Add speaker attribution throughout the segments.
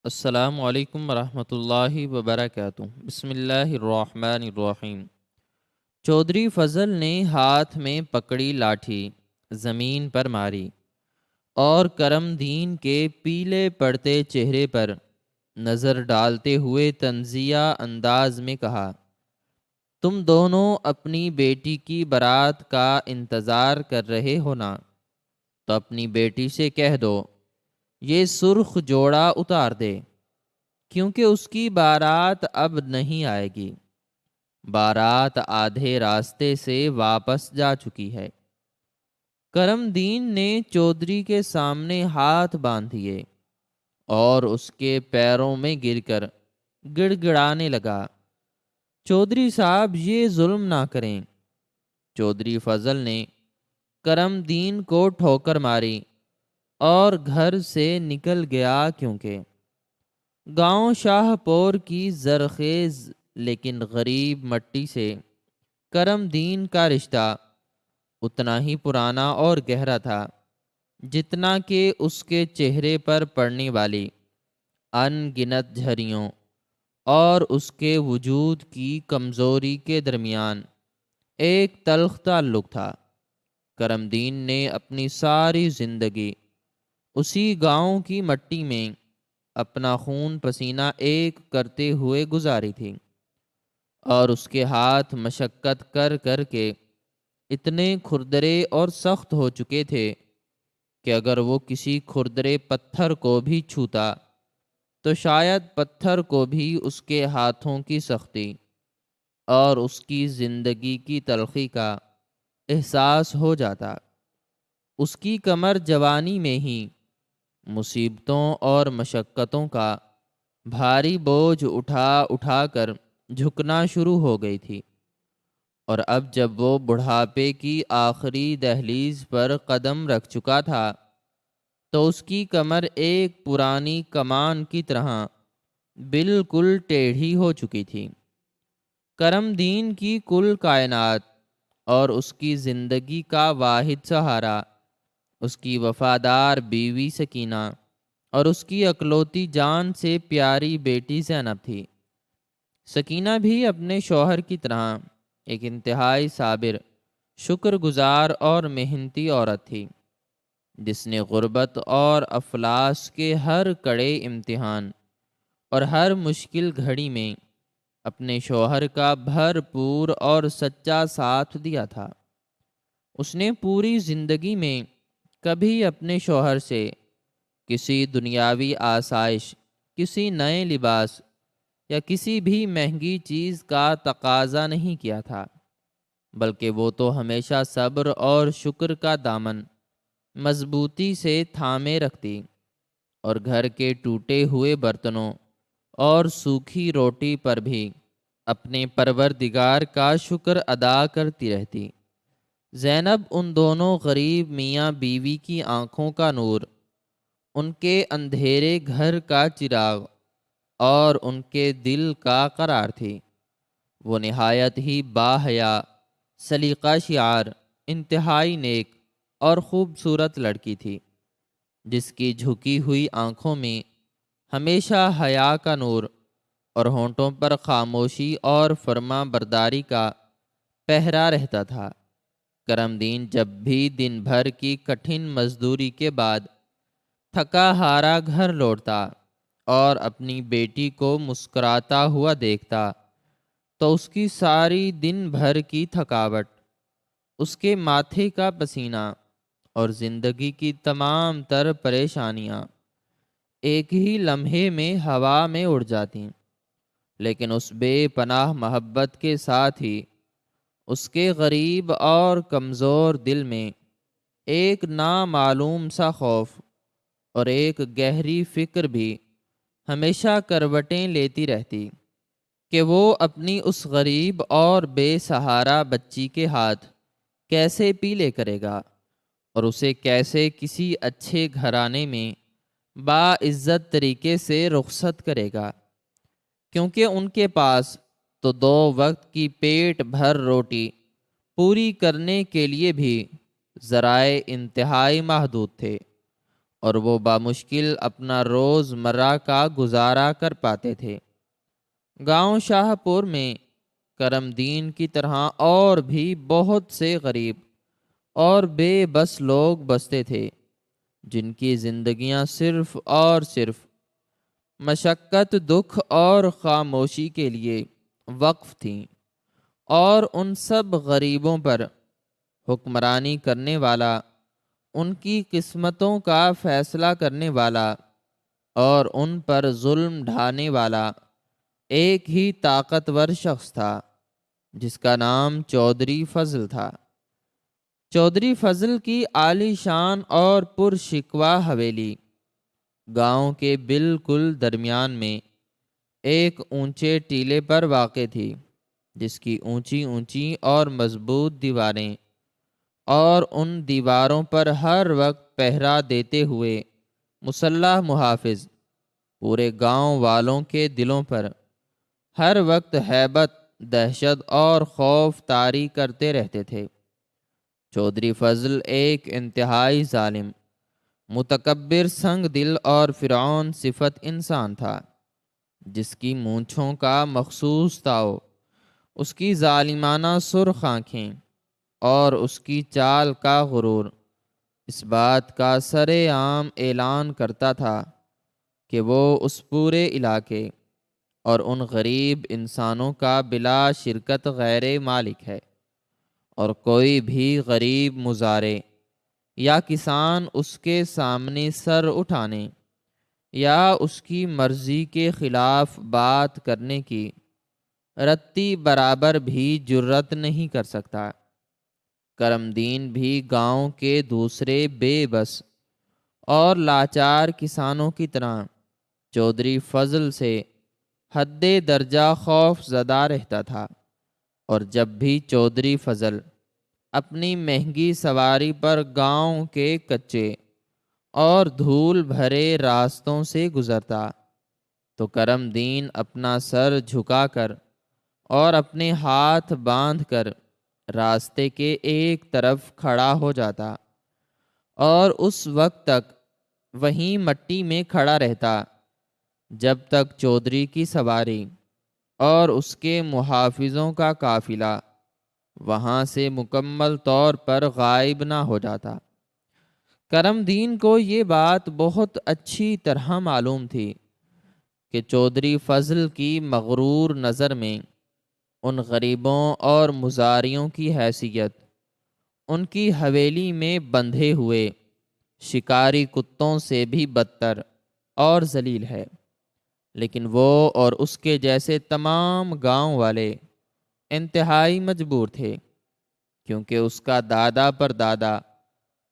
Speaker 1: السلام علیکم ورحمۃ اللہ وبرکاتہ۔ بسم اللہ الرحمن الرحیم۔ چودھری فضل نے ہاتھ میں پکڑی لاٹھی زمین پر ماری اور کرم دین کے پیلے پڑتے چہرے پر نظر ڈالتے ہوئے طنزیہ انداز میں کہا، تم دونوں اپنی بیٹی کی بارات کا انتظار کر رہے ہو نا؟ تو اپنی بیٹی سے کہہ دو یہ سرخ جوڑا اتار دے، کیونکہ اس کی بارات اب نہیں آئے گی۔ بارات آدھے راستے سے واپس جا چکی ہے۔ کرم دین نے چودھری کے سامنے ہاتھ باندھ دیے اور اس کے پیروں میں گر کر گڑ گڑانے لگا، چودھری صاحب یہ ظلم نہ کریں۔ چودھری فضل نے کرم دین کو ٹھوکر ماری اور گھر سے نکل گیا، کیونکہ گاؤں شاہ پور کی زرخیز لیکن غریب مٹی سے کرم دین کا رشتہ اتنا ہی پرانا اور گہرا تھا جتنا کہ اس کے چہرے پر پڑنے والی ان گنت جھریوں اور اس کے وجود کی کمزوری کے درمیان ایک تلخ تعلق تھا۔ کرم دین نے اپنی ساری زندگی اسی گاؤں کی مٹی میں اپنا خون پسینہ ایک کرتے ہوئے گزاری تھی، اور اس کے ہاتھ مشقت کر کر کے اتنے کھردرے اور سخت ہو چکے تھے کہ اگر وہ کسی کھردرے پتھر کو بھی چھوتا تو شاید پتھر کو بھی اس کے ہاتھوں کی سختی اور اس کی زندگی کی تلخی کا احساس ہو جاتا۔ اس کی کمر جوانی میں ہی مصیبتوں اور مشقتوں کا بھاری بوجھ اٹھا اٹھا کر جھکنا شروع ہو گئی تھی، اور اب جب وہ بڑھاپے کی آخری دہلیز پر قدم رکھ چکا تھا تو اس کی کمر ایک پرانی کمان کی طرح بالکل ٹیڑھی ہو چکی تھی۔ کرم دین کی کل کائنات اور اس کی زندگی کا واحد سہارا اس کی وفادار بیوی سکینہ اور اس کی اکلوتی جان سے پیاری بیٹی زینب تھی۔ سکینہ بھی اپنے شوہر کی طرح ایک انتہائی صابر، شکر گزار اور محنتی عورت تھی، جس نے غربت اور افلاس کے ہر کڑے امتحان اور ہر مشکل گھڑی میں اپنے شوہر کا بھرپور اور سچا ساتھ دیا تھا۔ اس نے پوری زندگی میں کبھی اپنے شوہر سے کسی دنیاوی آسائش، کسی نئے لباس یا کسی بھی مہنگی چیز کا تقاضا نہیں کیا تھا، بلکہ وہ تو ہمیشہ صبر اور شکر کا دامن مضبوطی سے تھامے رکھتی اور گھر کے ٹوٹے ہوئے برتنوں اور سوکھی روٹی پر بھی اپنے پروردگار کا شکر ادا کرتی رہتی۔ زینب ان دونوں غریب میاں بیوی کی آنکھوں کا نور، ان کے اندھیرے گھر کا چراغ اور ان کے دل کا قرار تھی۔ وہ نہایت ہی باحیا، سلیقہ شعار، انتہائی نیک اور خوبصورت لڑکی تھی، جس کی جھکی ہوئی آنکھوں میں ہمیشہ حیا کا نور اور ہونٹوں پر خاموشی اور فرما برداری کا پہرا رہتا تھا۔ کرم دین جب بھی دن بھر کی کٹھن مزدوری کے بعد تھکا ہارا گھر لوٹتا اور اپنی بیٹی کو مسکراتا ہوا دیکھتا تو اس کی ساری دن بھر کی تھکاوٹ، اس کے ماتھے کا پسینہ اور زندگی کی تمام تر پریشانیاں ایک ہی لمحے میں ہوا میں اڑ جاتیں۔ لیکن اس بے پناہ محبت کے ساتھ ہی اس کے غریب اور کمزور دل میں ایک نامعلوم سا خوف اور ایک گہری فکر بھی ہمیشہ کروٹیں لیتی رہتی کہ وہ اپنی اس غریب اور بے سہارا بچی کے ہاتھ کیسے پیلے کرے گا اور اسے کیسے کسی اچھے گھرانے میں باعزت طریقے سے رخصت کرے گا، کیونکہ ان کے پاس تو 2 وقت کی پیٹ بھر روٹی پوری کرنے کے لیے بھی ذرائع انتہائی محدود تھے، اور وہ بامشکل اپنا روز مرہ کا گزارا کر پاتے تھے۔ گاؤں شاہ پور میں کرم دین کی طرح اور بھی بہت سے غریب اور بے بس لوگ بستے تھے، جن کی زندگیاں صرف اور صرف مشقت، دکھ اور خاموشی کے لیے وقف تھیں، اور ان سب غریبوں پر حکمرانی کرنے والا، ان کی قسمتوں کا فیصلہ کرنے والا اور ان پر ظلم ڈھانے والا ایک ہی طاقتور شخص تھا، جس کا نام چودھری فضل تھا۔ چودھری فضل کی عالی شان اور پرشکوہ حویلی گاؤں کے بالکل درمیان میں ایک اونچے ٹیلے پر واقع تھی، جس کی اونچی اونچی اور مضبوط دیواریں اور ان دیواروں پر ہر وقت پہرا دیتے ہوئے مسلح محافظ پورے گاؤں والوں کے دلوں پر ہر وقت ہیبت، دہشت اور خوف طاری کرتے رہتے تھے۔ چودھری فضل ایک انتہائی ظالم، متکبر، سنگ دل اور فرعون صفت انسان تھا، جس کی مونچھوں کا مخصوص تاؤ، اس کی ظالمانہ سرخ آنکھیں اور اس کی چال کا غرور اس بات کا سرے عام اعلان کرتا تھا کہ وہ اس پورے علاقے اور ان غریب انسانوں کا بلا شرکت غیر مالک ہے، اور کوئی بھی غریب مزارع یا کسان اس کے سامنے سر اٹھانے یا اس کی مرضی کے خلاف بات کرنے کی رتی برابر بھی جرت نہیں کر سکتا۔ کرم دین بھی گاؤں کے دوسرے بے بس اور لاچار کسانوں کی طرح چودھری فضل سے حد درجہ خوف زدہ رہتا تھا، اور جب بھی چودھری فضل اپنی مہنگی سواری پر گاؤں کے کچے اور دھول بھرے راستوں سے گزرتا تو کرم دین اپنا سر جھکا کر اور اپنے ہاتھ باندھ کر راستے کے ایک طرف کھڑا ہو جاتا، اور اس وقت تک وہیں مٹی میں کھڑا رہتا جب تک چودھری کی سواری اور اس کے محافظوں کا قافلہ وہاں سے مکمل طور پر غائب نہ ہو جاتا۔ کرم دین کو یہ بات بہت اچھی طرح معلوم تھی کہ چودھری فضل کی مغرور نظر میں ان غریبوں اور مزاریوں کی حیثیت ان کی حویلی میں بندھے ہوئے شکاری کتوں سے بھی بدتر اور ذلیل ہے، لیکن وہ اور اس کے جیسے تمام گاؤں والے انتہائی مجبور تھے، کیونکہ اس کا دادا پر دادا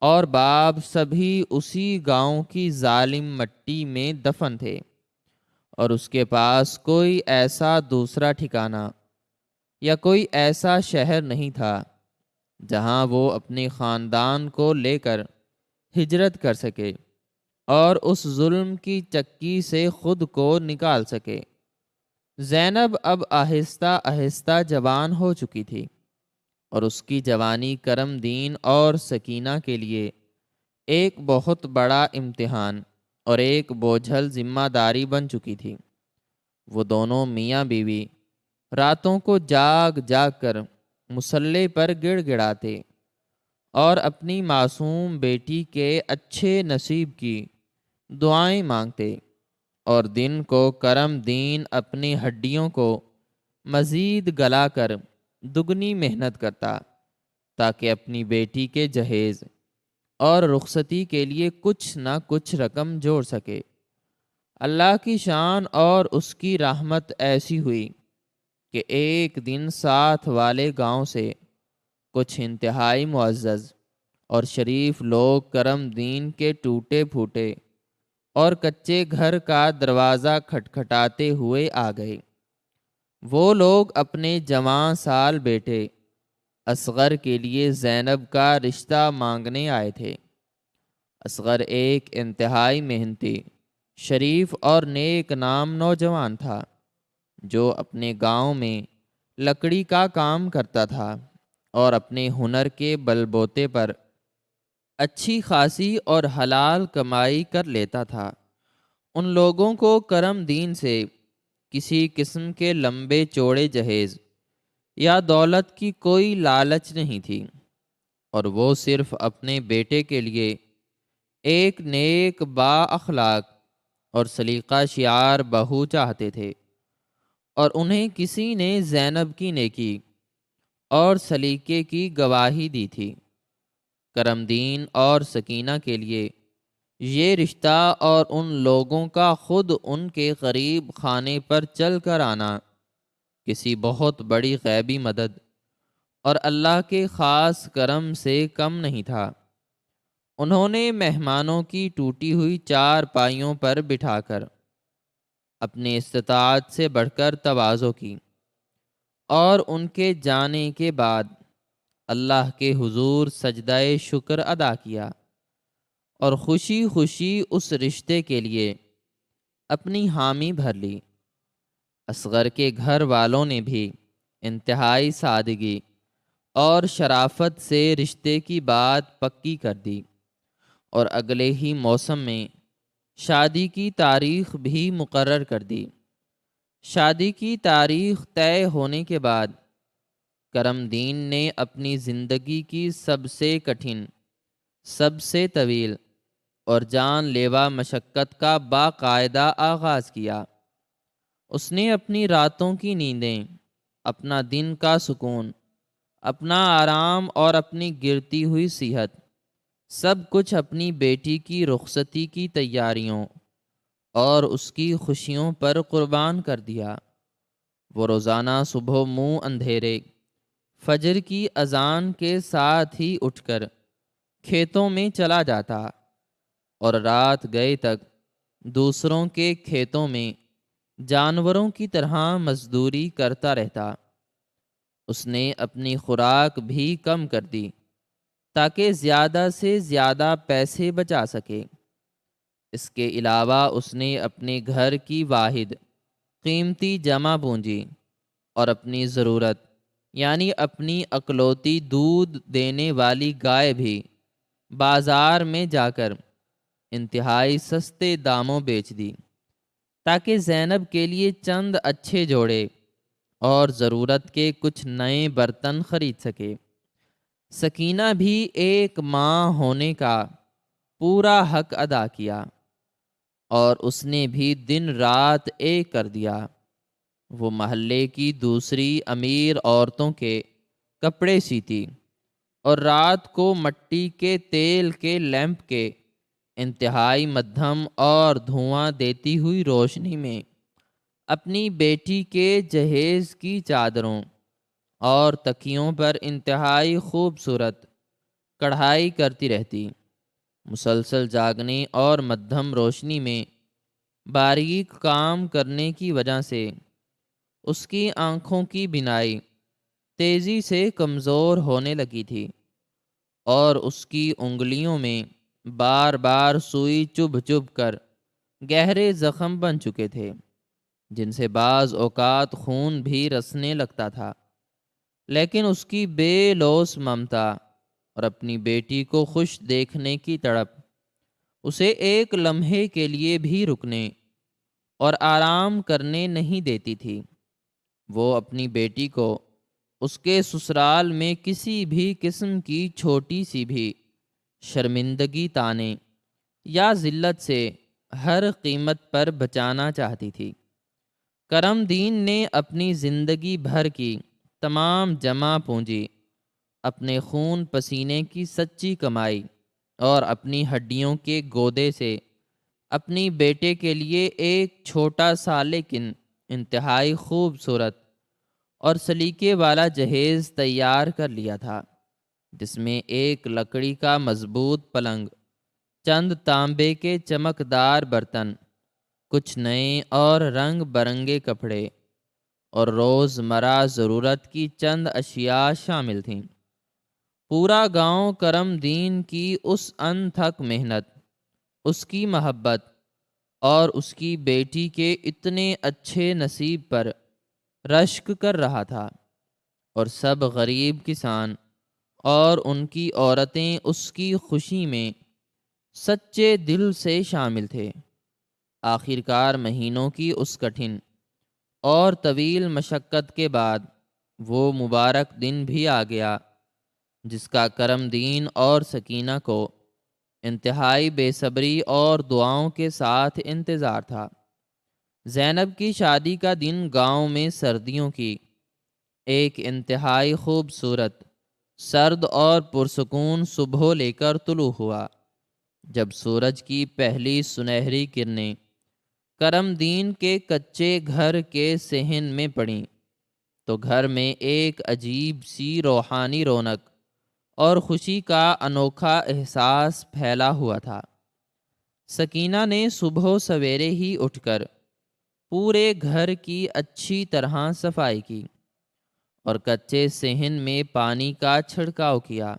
Speaker 1: اور باپ سبھی اسی گاؤں کی ظالم مٹی میں دفن تھے، اور اس کے پاس کوئی ایسا دوسرا ٹھکانہ یا کوئی ایسا شہر نہیں تھا جہاں وہ اپنے خاندان کو لے کر ہجرت کر سکے اور اس ظلم کی چکی سے خود کو نکال سکے۔ زینب اب آہستہ آہستہ جوان ہو چکی تھی، اور اس کی جوانی کرم دین اور سکینہ کے لیے ایک بہت بڑا امتحان اور ایک بوجھل ذمہ داری بن چکی تھی۔ وہ دونوں میاں بیوی راتوں کو جاگ جاگ کر مصلے پر گڑ گڑاتے اور اپنی معصوم بیٹی کے اچھے نصیب کی دعائیں مانگتے، اور دن کو کرم دین اپنی ہڈیوں کو مزید گلا کر دگنی محنت کرتا تاکہ اپنی بیٹی کے جہیز اور رخصتی کے لیے کچھ نہ کچھ رقم جوڑ سکے۔ اللہ کی شان اور اس کی رحمت ایسی ہوئی کہ ایک دن ساتھ والے گاؤں سے کچھ انتہائی معزز اور شریف لوگ کرم دین کے ٹوٹے پھوٹے اور کچے گھر کا دروازہ کھٹکھٹاتے ہوئے آ گئے۔ وہ لوگ اپنے جوان سال بیٹے اصغر کے لیے زینب کا رشتہ مانگنے آئے تھے۔ اصغر ایک انتہائی محنتی، شریف اور نیک نام نوجوان تھا، جو اپنے گاؤں میں لکڑی کا کام کرتا تھا اور اپنے ہنر کے بل بوتے پر اچھی خاصی اور حلال کمائی کر لیتا تھا۔ ان لوگوں کو کرم دین سے کسی قسم کے لمبے چوڑے جہیز یا دولت کی کوئی لالچ نہیں تھی، اور وہ صرف اپنے بیٹے کے لیے ایک نیک با اخلاق اور سلیقہ شیار بہو چاہتے تھے، اور انہیں کسی نے زینب کی نیکی اور سلیقے کی گواہی دی تھی۔ کرم دین اور سکینہ کے لیے یہ رشتہ اور ان لوگوں کا خود ان کے قریب خانے پر چل کر آنا کسی بہت بڑی غیبی مدد اور اللہ کے خاص کرم سے کم نہیں تھا۔ انہوں نے مہمانوں کی ٹوٹی ہوئی چار پائیوں پر بٹھا کر اپنی استطاعت سے بڑھ کر تواضع کی، اور ان کے جانے کے بعد اللہ کے حضور سجدہ شکر ادا کیا، اور خوشی خوشی اس رشتے کے لیے اپنی حامی بھر لی۔ اصغر کے گھر والوں نے بھی انتہائی سادگی اور شرافت سے رشتے کی بات پکی کر دی، اور اگلے ہی موسم میں شادی کی تاریخ بھی مقرر کر دی۔ شادی کی تاریخ طے ہونے کے بعد کرم دین نے اپنی زندگی کی سب سے کٹھن، سب سے طویل اور جان لیوا مشقت کا باقاعدہ آغاز کیا۔ اس نے اپنی راتوں کی نیندیں، اپنا دن کا سکون، اپنا آرام اور اپنی گرتی ہوئی صحت، سب کچھ اپنی بیٹی کی رخصتی کی تیاریوں اور اس کی خوشیوں پر قربان کر دیا۔ وہ روزانہ صبح منہ اندھیرے فجر کی اذان کے ساتھ ہی اٹھ کر کھیتوں میں چلا جاتا، اور رات گئے تک دوسروں کے کھیتوں میں جانوروں کی طرح مزدوری کرتا رہتا۔ اس نے اپنی خوراک بھی کم کر دی تاکہ زیادہ سے زیادہ پیسے بچا سکے۔ اس کے علاوہ اس نے اپنے گھر کی واحد قیمتی جمع پونجی اور اپنی ضرورت یعنی اپنی اکلوتی دودھ دینے والی گائے بھی بازار میں جا کر انتہائی سستے داموں بیچ دی، تاکہ زینب کے لیے چند اچھے جوڑے اور ضرورت کے کچھ نئے برتن خرید سکے۔ سکینہ بھی ایک ماں ہونے کا پورا حق ادا کیا، اور اس نے بھی دن رات ایک کر دیا۔ وہ محلے کی دوسری امیر عورتوں کے کپڑے سیتی، اور رات کو مٹی کے تیل کے لیمپ کے انتہائی مدھم اور دھواں دیتی ہوئی روشنی میں اپنی بیٹی کے جہیز کی چادروں اور تکیوں پر انتہائی خوبصورت کڑھائی کرتی رہتی۔ مسلسل جاگنے اور مدھم روشنی میں باریک کام کرنے کی وجہ سے اس کی آنکھوں کی بینائی تیزی سے کمزور ہونے لگی تھی، اور اس کی انگلیوں میں بار بار سوئی چبھ چبھ کر گہرے زخم بن چکے تھے، جن سے بعض اوقات خون بھی رسنے لگتا تھا۔ لیکن اس کی بے لوث ممتا اور اپنی بیٹی کو خوش دیکھنے کی تڑپ اسے ایک لمحے کے لیے بھی رکنے اور آرام کرنے نہیں دیتی تھی۔ وہ اپنی بیٹی کو اس کے سسرال میں کسی بھی قسم کی چھوٹی سی بھی شرمندگی، تانے یا ذلت سے ہر قیمت پر بچانا چاہتی تھی۔ کرم دین نے اپنی زندگی بھر کی تمام جمع پونجی، اپنے خون پسینے کی سچی کمائی اور اپنی ہڈیوں کے گودے سے اپنی بیٹے کے لیے ایک چھوٹا سا لیکن انتہائی خوبصورت اور سلیقے والا جہیز تیار کر لیا تھا، جس میں ایک لکڑی کا مضبوط پلنگ، چند تانبے کے چمکدار برتن، کچھ نئے اور رنگ برنگے کپڑے اور روزمرہ ضرورت کی چند اشیاء شامل تھیں۔ پورا گاؤں کرم دین کی اس انتھک محنت، اس کی محبت اور اس کی بیٹی کے اتنے اچھے نصیب پر رشک کر رہا تھا، اور سب غریب کسان اور ان کی عورتیں اس کی خوشی میں سچے دل سے شامل تھے۔ آخرکار مہینوں کی اس کٹھن اور طویل مشقت کے بعد وہ مبارک دن بھی آ گیا جس کا کرم دین اور سکینہ کو انتہائی بے صبری اور دعاؤں کے ساتھ انتظار تھا۔ زینب کی شادی کا دن گاؤں میں سردیوں کی ایک انتہائی خوبصورت، سرد اور پرسکون صبح لے کر طلوع ہوا۔ جب سورج کی پہلی سنہری کرنیں کرم دین کے کچے گھر کے صحن میں پڑیں تو گھر میں ایک عجیب سی روحانی رونق اور خوشی کا انوکھا احساس پھیلا ہوا تھا۔ سکینہ نے صبح سویرے ہی اٹھ کر پورے گھر کی اچھی طرح صفائی کی اور کچے صحن میں پانی کا چھڑکاؤ کیا،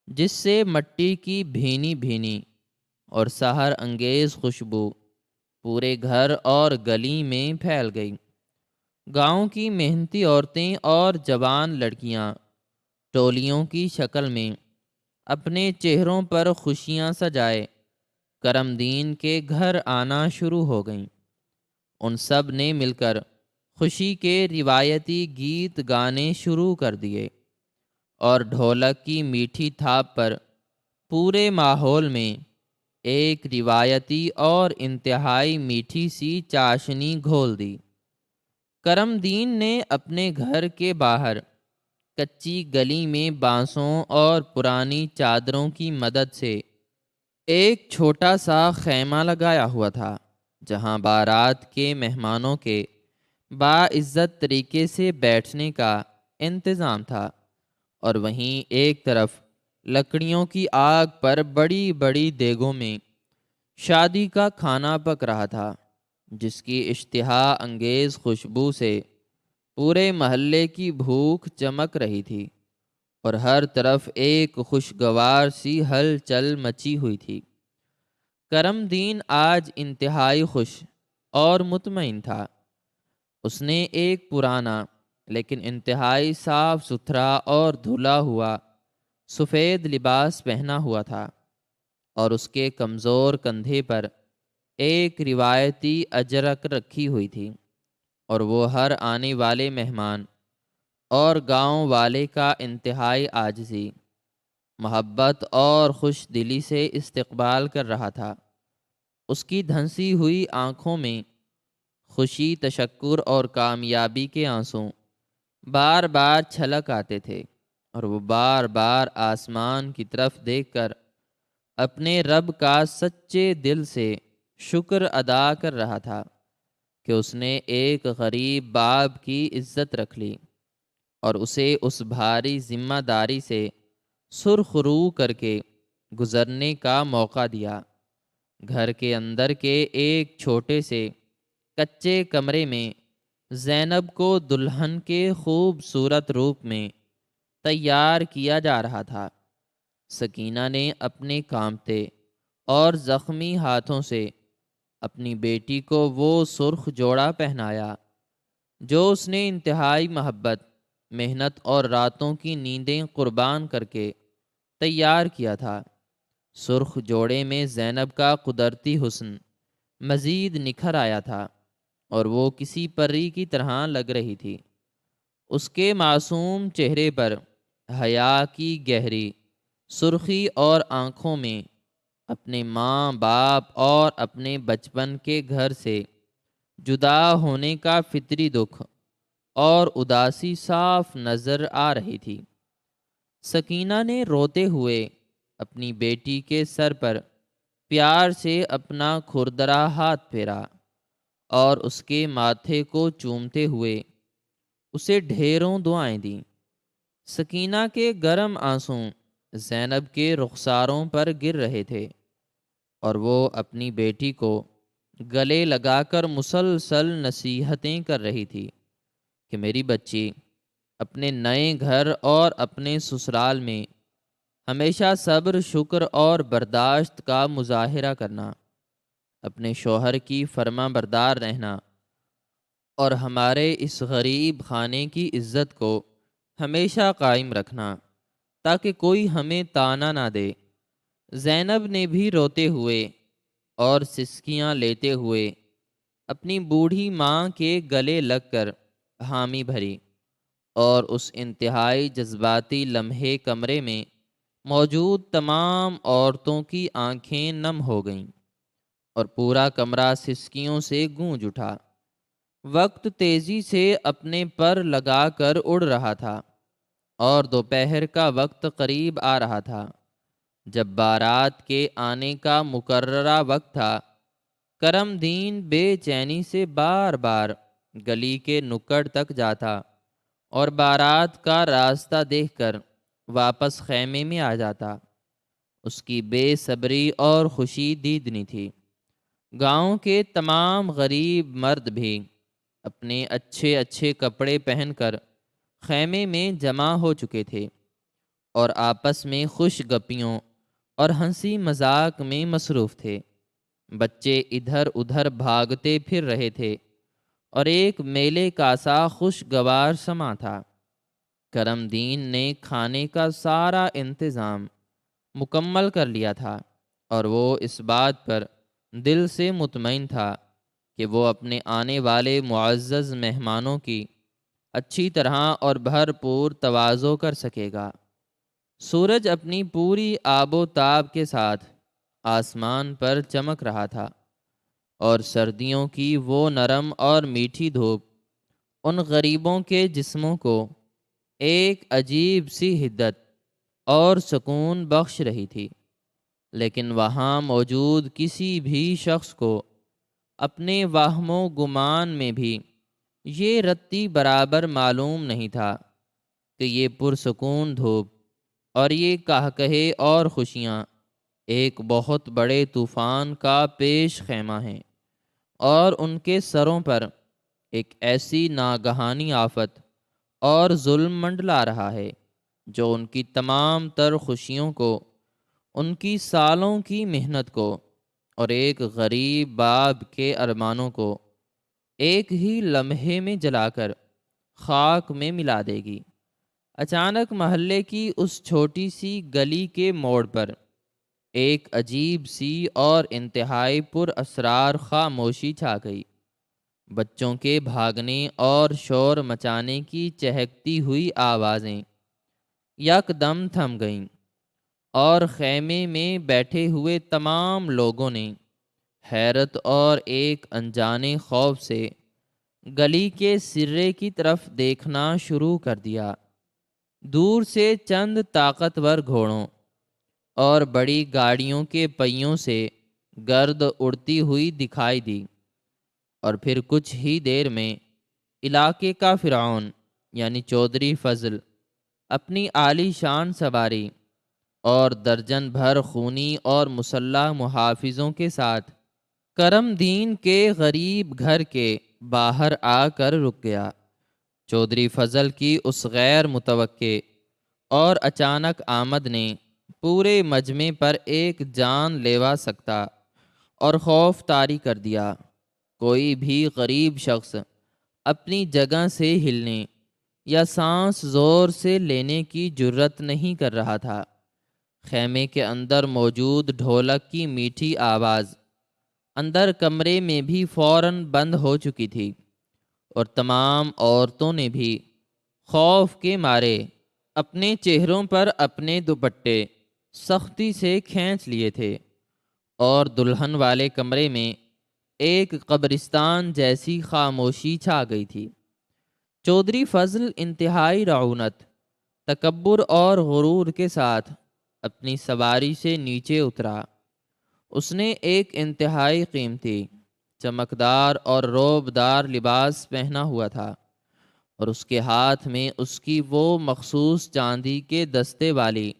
Speaker 1: جس سے مٹی کی بھینی بھینی اور سحر انگیز خوشبو پورے گھر اور گلی میں پھیل گئی۔ گاؤں کی محنتی عورتیں اور جوان لڑکیاں ٹولیوں کی شکل میں اپنے چہروں پر خوشیاں سجائے کرم دین کے گھر آنا شروع ہو گئیں۔ ان سب نے مل کر خوشی کے روایتی گیت گانے شروع کر دیے اور ڈھولک کی میٹھی تھاپ پر پورے ماحول میں ایک روایتی اور انتہائی میٹھی سی چاشنی گھول دی۔ کرم دین نے اپنے گھر کے باہر کچی گلی میں بانسوں اور پرانی چادروں کی مدد سے ایک چھوٹا سا خیمہ لگایا ہوا تھا، جہاں بارات کے مہمانوں کے باعزت طریقے سے بیٹھنے کا انتظام تھا، اور وہیں ایک طرف لکڑیوں کی آگ پر بڑی بڑی دیگوں میں شادی کا کھانا پک رہا تھا، جس کی اشتہا انگیز خوشبو سے پورے محلے کی بھوک چمک رہی تھی اور ہر طرف ایک خوشگوار سی ہلچل مچی ہوئی تھی۔ کرم دین آج انتہائی خوش اور مطمئن تھا۔ اس نے ایک پرانا لیکن انتہائی صاف ستھرا اور دھلا ہوا سفید لباس پہنا ہوا تھا، اور اس کے کمزور کندھے پر ایک روایتی اجرک رکھی ہوئی تھی، اور وہ ہر آنے والے مہمان اور گاؤں والے کا انتہائی عاجزی، محبت اور خوش دلی سے استقبال کر رہا تھا۔ اس کی دھنسی ہوئی آنکھوں میں خوشی، تشکر اور کامیابی کے آنسوں بار بار چھلک آتے تھے، اور وہ بار بار آسمان کی طرف دیکھ کر اپنے رب کا سچے دل سے شکر ادا کر رہا تھا کہ اس نے ایک غریب باپ کی عزت رکھ لی اور اسے اس بھاری ذمہ داری سے سرخ رو کر کے گزرنے کا موقع دیا۔ گھر کے اندر کے ایک چھوٹے سے کچے کمرے میں زینب کو دلہن کے خوبصورت روپ میں تیار کیا جا رہا تھا۔ سکینہ نے اپنے کانپتے اور زخمی ہاتھوں سے اپنی بیٹی کو وہ سرخ جوڑا پہنایا جو اس نے انتہائی محبت، محنت اور راتوں کی نیندیں قربان کر کے تیار کیا تھا۔ سرخ جوڑے میں زینب کا قدرتی حسن مزید نکھر آیا تھا اور وہ کسی پری کی طرح لگ رہی تھی۔ اس کے معصوم چہرے پر حیا کی گہری سرخی اور آنکھوں میں اپنے ماں باپ اور اپنے بچپن کے گھر سے جدا ہونے کا فطری دکھ اور اداسی صاف نظر آ رہی تھی۔ سکینہ نے روتے ہوئے اپنی بیٹی کے سر پر پیار سے اپنا کھردرا ہاتھ پھیرا اور اس کے ماتھے کو چومتے ہوئے اسے ڈھیروں دعائیں دیں۔ سکینہ کے گرم آنسوں زینب کے رخساروں پر گر رہے تھے، اور وہ اپنی بیٹی کو گلے لگا کر مسلسل نصیحتیں کر رہی تھی کہ میری بچی، اپنے نئے گھر اور اپنے سسرال میں ہمیشہ صبر، شکر اور برداشت کا مظاہرہ کرنا، اپنے شوہر کی فرما بردار رہنا اور ہمارے اس غریب خانے کی عزت کو ہمیشہ قائم رکھنا۔ تاکہ کوئی ہمیں طعنہ نہ دے۔ زینب نے بھی روتے ہوئے اور سسکیاں لیتے ہوئے اپنی بوڑھی ماں کے گلے لگ کر حامی بھری، اور اس انتہائی جذباتی لمحے کمرے میں موجود تمام عورتوں کی آنکھیں نم ہو گئیں اور پورا کمرہ سسکیوں سے گونج اٹھا۔ وقت تیزی سے اپنے پر لگا کر اڑ رہا تھا اور دوپہر کا وقت قریب آ رہا تھا۔ جب بارات کے آنے کا مقررہ وقت تھا، کرم دین بے چینی سے بار بار گلی کے نکڑ تک جاتا اور بارات کا راستہ دیکھ کر واپس خیمے میں آ جاتا۔ اس کی بے صبری اور خوشی دیدنی تھی۔ گاؤں کے تمام غریب مرد بھی اپنے اچھے اچھے کپڑے پہن کر خیمے میں جمع ہو چکے تھے اور آپس میں خوش گپیوں اور ہنسی مذاق میں مصروف تھے۔ بچے ادھر ادھر بھاگتے پھر رہے تھے اور ایک میلے کا سا خوشگوار سما تھا۔ کرم دین نے کھانے کا سارا انتظام مکمل کر لیا تھا اور وہ اس بات پر دل سے مطمئن تھا کہ وہ اپنے آنے والے معزز مہمانوں کی اچھی طرح اور بھرپور تواضع کر سکے گا۔ سورج اپنی پوری آب و تاب کے ساتھ آسمان پر چمک رہا تھا اور سردیوں کی وہ نرم اور میٹھی دھوپ ان غریبوں کے جسموں کو ایک عجیب سی حدت اور سکون بخش رہی تھی۔ لیکن وہاں موجود کسی بھی شخص کو اپنے وہم و گمان میں بھی یہ رتی برابر معلوم نہیں تھا کہ یہ پرسکون دھوپ اور یہ قہقہے اور خوشیاں ایک بہت بڑے طوفان کا پیش خیمہ ہیں، اور ان کے سروں پر ایک ایسی ناگہانی آفت اور ظلم منڈلا رہا ہے جو ان کی تمام تر خوشیوں کو، ان کی سالوں کی محنت کو اور ایک غریب باپ کے ارمانوں کو ایک ہی لمحے میں جلا کر خاک میں ملا دے گی۔ اچانک محلے کی اس چھوٹی سی گلی کے موڑ پر ایک عجیب سی اور انتہائی پر اسرار خاموشی چھا گئی۔ بچوں کے بھاگنے اور شور مچانے کی چہکتی ہوئی آوازیں یکدم تھم گئیں، اور خیمے میں بیٹھے ہوئے تمام لوگوں نے حیرت اور ایک انجانے خوف سے گلی کے سرے کی طرف دیکھنا شروع کر دیا۔ دور سے چند طاقتور گھوڑوں اور بڑی گاڑیوں کے پہیوں سے گرد اڑتی ہوئی دکھائی دی، اور پھر کچھ ہی دیر میں علاقے کا فرعون یعنی چودھری فضل اپنی عالی شان سواری اور درجن بھر خونی اور مسلح محافظوں کے ساتھ کرم دین کے غریب گھر کے باہر آ کر رک گیا۔ چودھری فضل کی اس غیر متوقع اور اچانک آمد نے پورے مجمع پر ایک جان لیوا سکتا اور خوف طاری کر دیا۔ کوئی بھی غریب شخص اپنی جگہ سے ہلنے یا سانس زور سے لینے کی جرت نہیں کر رہا تھا۔ خیمے کے اندر موجود ڈھولک کی میٹھی آواز اندر کمرے میں بھی فوراً بند ہو چکی تھی، اور تمام عورتوں نے بھی خوف کے مارے اپنے چہروں پر اپنے دوپٹے سختی سے کھینچ لیے تھے، اور دلہن والے کمرے میں ایک قبرستان جیسی خاموشی چھا گئی تھی۔ چودھری فضل انتہائی رعونت، تکبر اور غرور کے ساتھ اپنی سواری سے نیچے اترا۔ اس نے ایک انتہائی قیمتی، چمکدار اور روبدار لباس پہنا ہوا تھا، اور اس کے ہاتھ میں اس کی وہ مخصوص چاندی کے دستے والی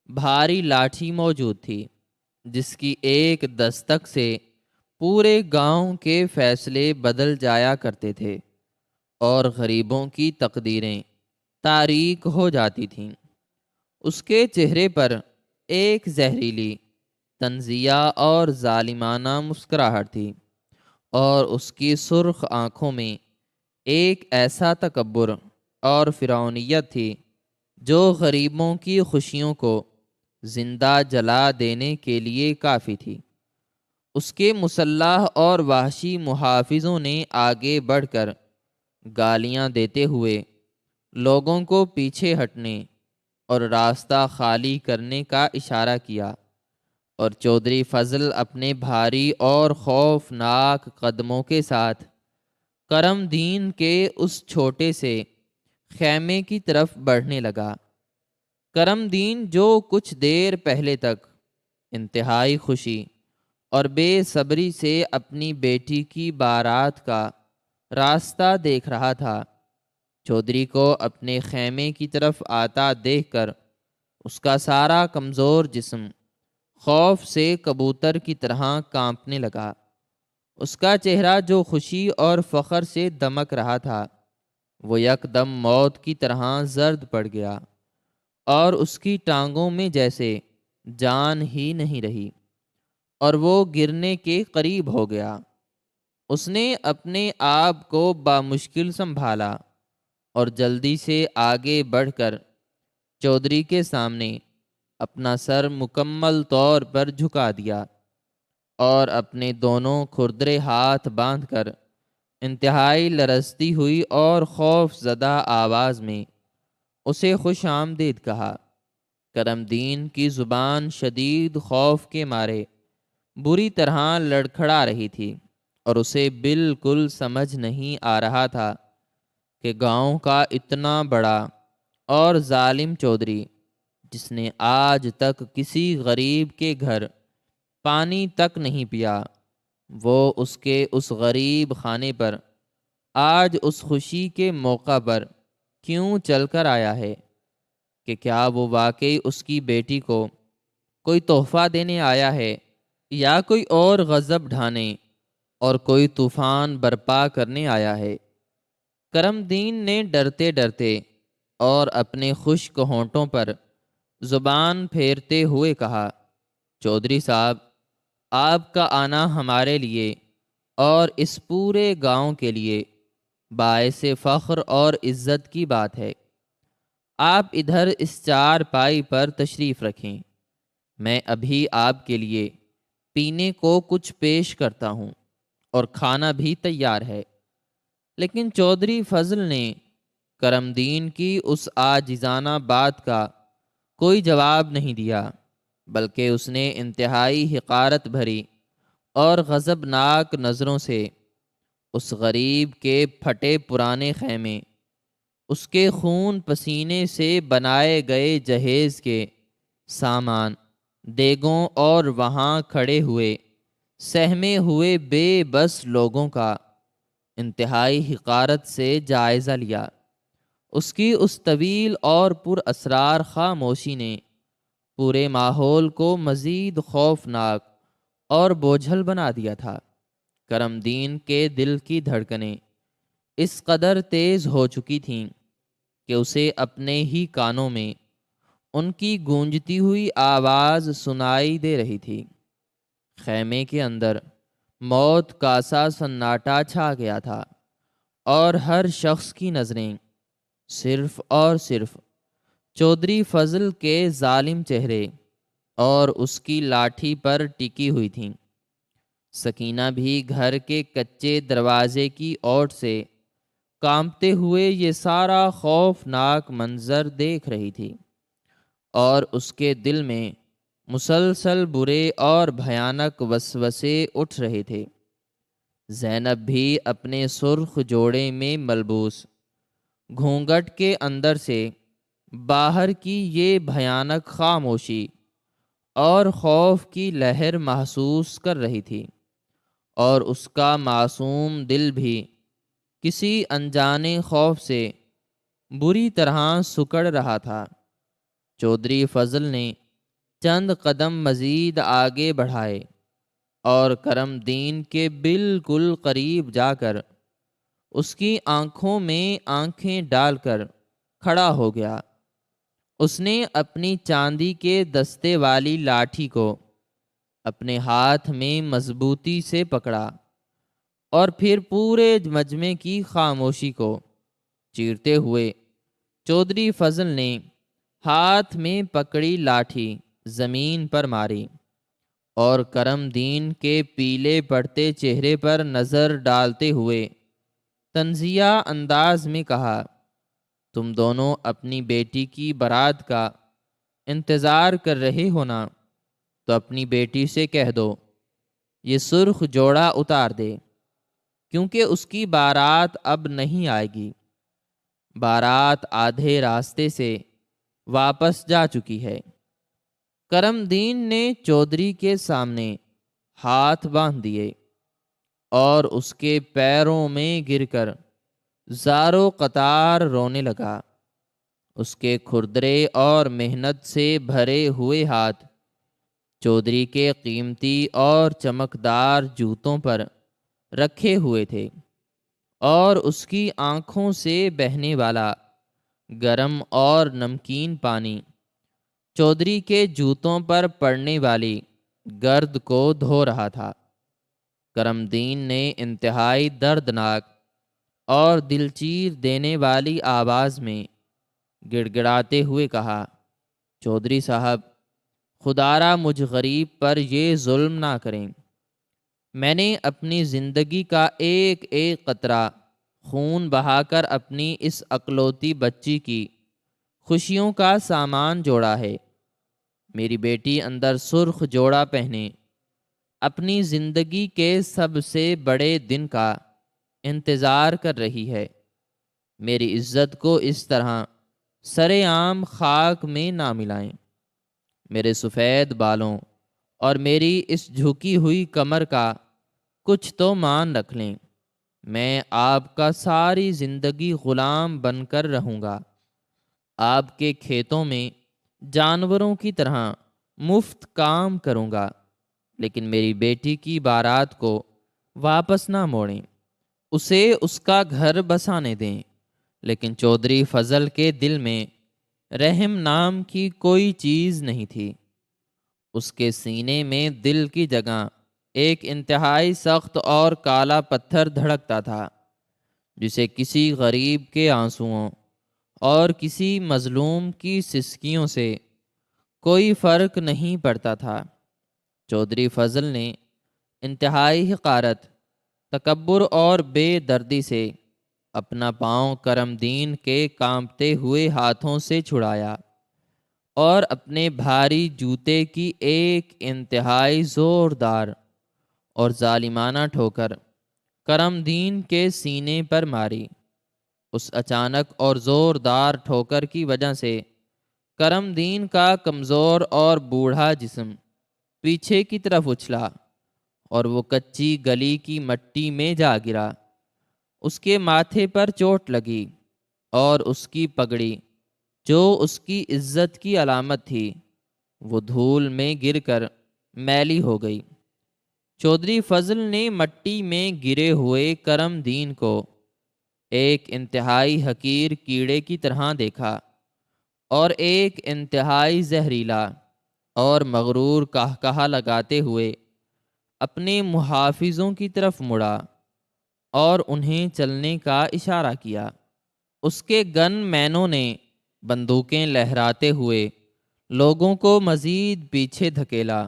Speaker 1: بھاری لاٹھی موجود تھی جس کی ایک دستک سے پورے گاؤں کے فیصلے بدل جایا کرتے تھے اور غریبوں کی تقدیریں تاریک ہو جاتی تھیں۔ اس کے چہرے پر ایک زہریلی، طنزیہ اور ظالمانہ مسکراہٹ تھی، اور اس کی سرخ آنکھوں میں ایک ایسا تکبر اور فرعونیت تھی جو غریبوں کی خوشیوں کو زندہ جلا دینے کے لیے کافی تھی۔ اس کے مسلح اور وحشی محافظوں نے آگے بڑھ کر گالیاں دیتے ہوئے لوگوں کو پیچھے ہٹنے اور راستہ خالی کرنے کا اشارہ کیا، اور چودھری فضل اپنے بھاری اور خوفناک قدموں کے ساتھ کرم دین کے اس چھوٹے سے خیمے کی طرف بڑھنے لگا۔ کرم دین جو کچھ دیر پہلے تک انتہائی خوشی اور بے صبری سے اپنی بیٹی کی بارات کا راستہ دیکھ رہا تھا، چودھری کو اپنے خیمے کی طرف آتا دیکھ کر اس کا سارا کمزور جسم خوف سے کبوتر کی طرح کانپنے لگا۔ اس کا چہرہ جو خوشی اور فخر سے دمک رہا تھا، وہ یکدم موت کی طرح زرد پڑ گیا، اور اس کی ٹانگوں میں جیسے جان ہی نہیں رہی، اور وہ گرنے کے قریب ہو گیا۔ اس نے اپنے آپ کو بامشکل سنبھالا اور جلدی سے آگے بڑھ کر چودھری کے سامنے اپنا سر مکمل طور پر جھکا دیا، اور اپنے دونوں کھردرے ہاتھ باندھ کر انتہائی لرزتی ہوئی اور خوف زدہ آواز میں اسے خوش آمدید کہا۔ کرم دین کی زبان شدید خوف کے مارے بری طرح لڑکھڑا رہی تھی، اور اسے بالکل سمجھ نہیں آ رہا تھا کہ گاؤں کا اتنا بڑا اور ظالم چودھری، جس نے آج تک کسی غریب کے گھر پانی تک نہیں پیا، وہ اس کے اس غریب خانے پر آج اس خوشی کے موقع پر کیوں چل کر آیا ہے؟ کہ کیا وہ واقعی اس کی بیٹی کو کوئی تحفہ دینے آیا ہے، یا کوئی اور غضب ڈھانے اور کوئی طوفان برپا کرنے آیا ہے؟ کرم دین نے ڈرتے ڈرتے اور اپنے خشک ہونٹوں پر زبان پھیرتے ہوئے کہا، چودھری صاحب، آپ کا آنا ہمارے لیے اور اس پورے گاؤں کے لیے باعث فخر اور عزت کی بات ہے۔ آپ ادھر اس چار پائی پر تشریف رکھیں، میں ابھی آپ کے لیے پینے کو کچھ پیش کرتا ہوں، اور کھانا بھی تیار ہے۔ لیکن چودھری فضل نے کرم دین کی اس عاجزانہ بات کا کوئی جواب نہیں دیا، بلکہ اس نے انتہائی حقارت بھری اور غضبناک نظروں سے اس غریب کے پھٹے پرانے خیمے، اس کے خون پسینے سے بنائے گئے جہیز کے سامان، دیگوں اور وہاں کھڑے ہوئے سہمے ہوئے بے بس لوگوں کا انتہائی حقارت سے جائزہ لیا۔ اس کی اس طویل اور پر اسرار خاموشی نے پورے ماحول کو مزید خوفناک اور بوجھل بنا دیا تھا۔ کرم دین کے دل کی دھڑکنیں اس قدر تیز ہو چکی تھیں کہ اسے اپنے ہی کانوں میں ان کی گونجتی ہوئی آواز سنائی دے رہی تھی۔ خیمے کے اندر موت کا سا سناٹا چھا گیا تھا، اور ہر شخص کی نظریں صرف اور صرف چودھری فضل کے ظالم چہرے اور اس کی لاٹھی پر ٹکی ہوئی تھیں۔ سکینہ بھی گھر کے کچے دروازے کی اوٹ سے کانپتے ہوئے یہ سارا خوفناک منظر دیکھ رہی تھی، اور اس کے دل میں مسلسل برے اور بھیانک وسوسے اٹھ رہے تھے۔ زینب بھی اپنے سرخ جوڑے میں ملبوس گھونگھٹ کے اندر سے باہر کی یہ بھیانک خاموشی اور خوف کی لہر محسوس کر رہی تھی، اور اس کا معصوم دل بھی کسی انجانے خوف سے بری طرح سکڑ رہا تھا۔ چودھری فضل نے چند قدم مزید آگے بڑھائے اور کرم دین کے بالکل قریب جا کر اس کی آنکھوں میں آنکھیں ڈال کر کھڑا ہو گیا۔ اس نے اپنی چاندی کے دستے والی لاٹھی کو اپنے ہاتھ میں مضبوطی سے پکڑا، اور پھر پورے مجمع کی خاموشی کو چیرتے ہوئے چودھری فضل نے ہاتھ میں پکڑی لاٹھی زمین پر ماری اور کرم دین کے پیلے پڑتے چہرے پر نظر ڈالتے ہوئے طنزیہ انداز میں کہا، تم دونوں اپنی بیٹی کی بارات کا انتظار کر رہے ہو نا؟ تو اپنی بیٹی سے کہہ دو یہ سرخ جوڑا اتار دے، کیونکہ اس کی بارات اب نہیں آئے گی۔ بارات آدھے راستے سے واپس جا چکی ہے۔ کرم دین نے چودھری کے سامنے ہاتھ باندھ دیے اور اس کے پیروں میں گر کر زارو قطار رونے لگا۔ اس کے کھردرے اور محنت سے بھرے ہوئے ہاتھ چودھری کے قیمتی اور چمکدار جوتوں پر رکھے ہوئے تھے، اور اس کی آنکھوں سے بہنے والا گرم اور نمکین پانی چودھری کے جوتوں پر پڑنے والی گرد کو دھو رہا تھا۔ کرم دین نے انتہائی دردناک اور دل چیر دینے والی آواز میں گڑ گڑاتے ہوئے کہا، چودھری صاحب، خدارا مجھ غریب پر یہ ظلم نہ کریں۔ میں نے اپنی زندگی کا ایک ایک قطرہ خون بہا کر اپنی اس اکلوتی بچی کی خوشیوں کا سامان جوڑا ہے۔ میری بیٹی اندر سرخ جوڑا پہنے اپنی زندگی کے سب سے بڑے دن کا انتظار کر رہی ہے۔ میری عزت کو اس طرح سرے عام خاک میں نہ ملائیں۔ میرے سفید بالوں اور میری اس جھکی ہوئی کمر کا کچھ تو مان رکھ لیں۔ میں آپ کا ساری زندگی غلام بن کر رہوں گا، آپ کے کھیتوں میں جانوروں کی طرح مفت کام کروں گا، لیکن میری بیٹی کی بارات کو واپس نہ موڑیں۔ اسے اس کا گھر بسانے دیں۔ لیکن چودھری فضل کے دل میں رحم نام کی کوئی چیز نہیں تھی۔ اس کے سینے میں دل کی جگہ ایک انتہائی سخت اور کالا پتھر دھڑکتا تھا، جسے کسی غریب کے آنسوؤں اور کسی مظلوم کی سسکیوں سے کوئی فرق نہیں پڑتا تھا۔ چودھری فضل نے انتہائی حقارت، تکبر اور بے دردی سے اپنا پاؤں کرم دین کے کانپتے ہوئے ہاتھوں سے چھڑایا اور اپنے بھاری جوتے کی ایک انتہائی زوردار اور ظالمانہ ٹھوکر کرم دین کے سینے پر ماری۔ اس اچانک اور زوردار ٹھوکر کی وجہ سے کرم دین کا کمزور اور بوڑھا جسم پیچھے کی طرف اچھلا اور وہ کچی گلی کی مٹی میں جا گرا۔ اس کے ماتھے پر چوٹ لگی اور اس کی پگڑی، جو اس کی عزت کی علامت تھی، وہ دھول میں گر کر میلی ہو گئی۔ چودھری فضل نے مٹی میں گرے ہوئے کرم دین کو ایک انتہائی حقیر کیڑے کی طرح دیکھا اور ایک انتہائی زہریلا اور مغرور قہقہہ لگاتے ہوئے اپنے محافظوں کی طرف مڑا اور انہیں چلنے کا اشارہ کیا۔ اس کے گن مینوں نے بندوقیں لہراتے ہوئے لوگوں کو مزید پیچھے دھکیلا،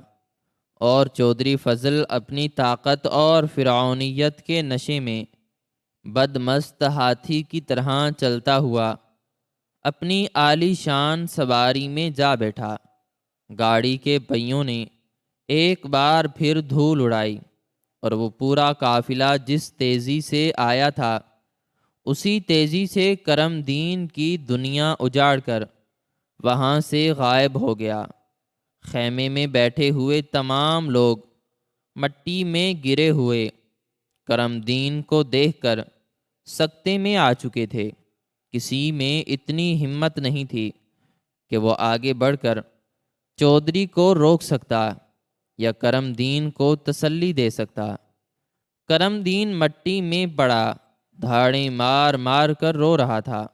Speaker 1: اور چودھری فضل اپنی طاقت اور فرعونیت کے نشے میں بدمست ہاتھی کی طرح چلتا ہوا اپنی عالی شان سواری میں جا بیٹھا۔ گاڑی کے پہیوں نے ایک بار پھر دھول اڑائی اور وہ پورا قافلہ جس تیزی سے آیا تھا اسی تیزی سے کرم دین کی دنیا اجاڑ کر وہاں سے غائب ہو گیا۔ خیمے میں بیٹھے ہوئے تمام لوگ مٹی میں گرے ہوئے کرم دین کو دیکھ کر سکتے میں آ چکے تھے۔ کسی میں اتنی ہمت نہیں تھی کہ وہ آگے بڑھ کر چودھری کو روک سکتا یا کرم دین کو تسلی دے سکتا۔ کرم دین مٹی میں پڑا دھاڑیں مار مار کر رو رہا تھا،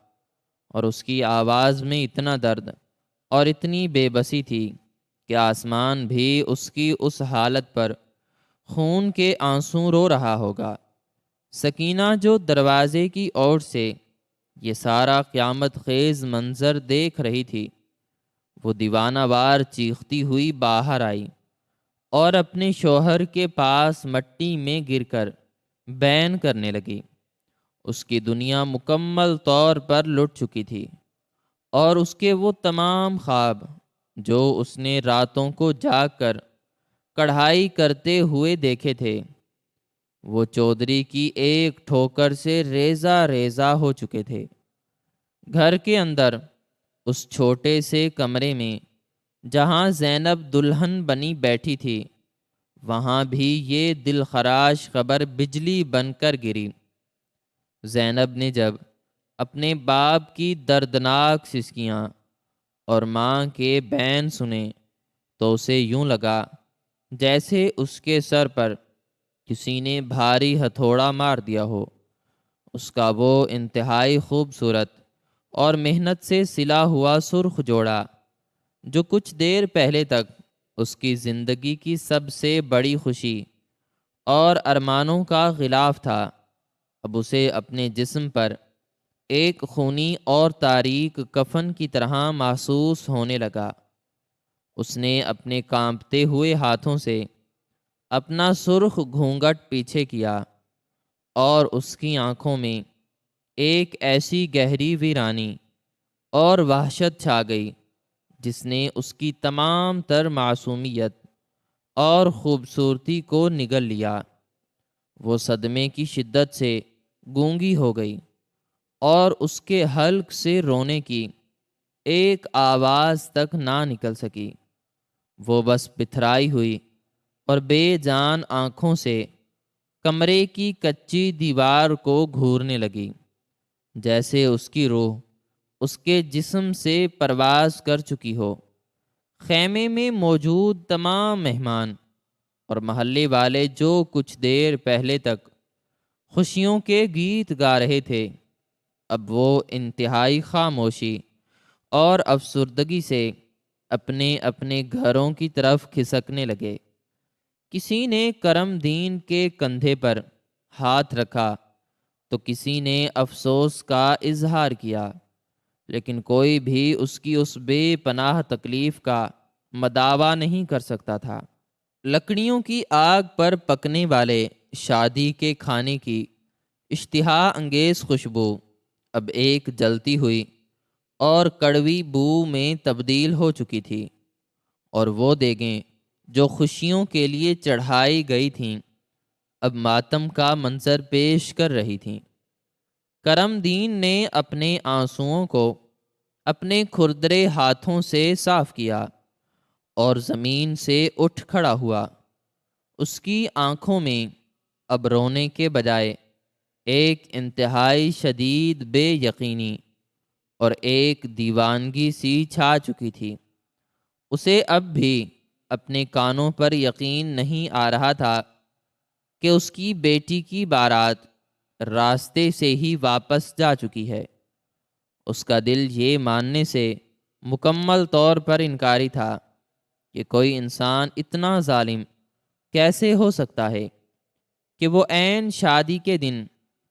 Speaker 1: اور اس کی آواز میں اتنا درد اور اتنی بے بسی تھی کہ آسمان بھی اس کی اس حالت پر خون کے آنسوں رو رہا ہوگا۔ سکینہ جو دروازے کی اوٹ سے یہ سارا قیامت خیز منظر دیکھ رہی تھی، وہ دیوانہ وار چیختی ہوئی باہر آئی اور اپنے شوہر کے پاس مٹی میں گر کر بین کرنے لگی۔ اس کی دنیا مکمل طور پر لٹ چکی تھی، اور اس کے وہ تمام خواب جو اس نے راتوں کو جاگ کر کڑھائی کرتے ہوئے دیکھے تھے، وہ چودھری کی ایک ٹھوکر سے ریزہ ریزہ ہو چکے تھے۔ گھر کے اندر اس چھوٹے سے کمرے میں جہاں زینب دلہن بنی بیٹھی تھی، وہاں بھی یہ دل خراش خبر بجلی بن کر گری۔ زینب نے جب اپنے باپ کی دردناک سسکیاں اور ماں کے بین سنے تو اسے یوں لگا جیسے اس کے سر پر کسی نے بھاری ہتھوڑا مار دیا ہو۔ اس کا وہ انتہائی خوبصورت اور محنت سے سلا ہوا سرخ جوڑا، جو کچھ دیر پہلے تک اس کی زندگی کی سب سے بڑی خوشی اور ارمانوں کا غلاف تھا، اب اسے اپنے جسم پر ایک خونی اور تاریک کفن کی طرح محسوس ہونے لگا۔ اس نے اپنے کانپتے ہوئے ہاتھوں سے اپنا سرخ گھونگھٹ پیچھے کیا، اور اس کی آنکھوں میں ایک ایسی گہری ویرانی اور وحشت چھا گئی جس نے اس کی تمام تر معصومیت اور خوبصورتی کو نگل لیا۔ وہ صدمے کی شدت سے گونگی ہو گئی، اور اس کے حلق سے رونے کی ایک آواز تک نہ نکل سکی۔ وہ بس پتھرائی ہوئی اور بے جان آنکھوں سے کمرے کی کچی دیوار کو گھورنے لگی، جیسے اس کی روح اس کے جسم سے پرواز کر چکی ہو۔ خیمے میں موجود تمام مہمان اور محلے والے جو کچھ دیر پہلے تک خوشیوں کے گیت گا رہے تھے، اب وہ انتہائی خاموشی اور افسردگی سے اپنے اپنے گھروں کی طرف کھسکنے لگے۔ کسی نے کرم دین کے کندھے پر ہاتھ رکھا تو کسی نے افسوس کا اظہار کیا، لیکن کوئی بھی اس کی اس بے پناہ تکلیف کا مداوا نہیں کر سکتا تھا۔ لکڑیوں کی آگ پر پکنے والے شادی کے کھانے کی اشتہا انگیز خوشبو اب ایک جلتی ہوئی اور کڑوی بو میں تبدیل ہو چکی تھی، اور وہ دیگیں جو خوشیوں کے لیے چڑھائی گئی تھیں اب ماتم کا منظر پیش کر رہی تھیں۔ کرم دین نے اپنے آنسوؤں کو اپنے کھردرے ہاتھوں سے صاف کیا اور زمین سے اٹھ کھڑا ہوا۔ اس کی آنکھوں میں اب رونے کے بجائے ایک انتہائی شدید بے یقینی اور ایک دیوانگی سی چھا چکی تھی۔ اسے اب بھی اپنے کانوں پر یقین نہیں آ رہا تھا کہ اس کی بیٹی کی بارات راستے سے ہی واپس جا چکی ہے۔ اس کا دل یہ ماننے سے مکمل طور پر انکاری تھا کہ کوئی انسان اتنا ظالم کیسے ہو سکتا ہے کہ وہ عین شادی کے دن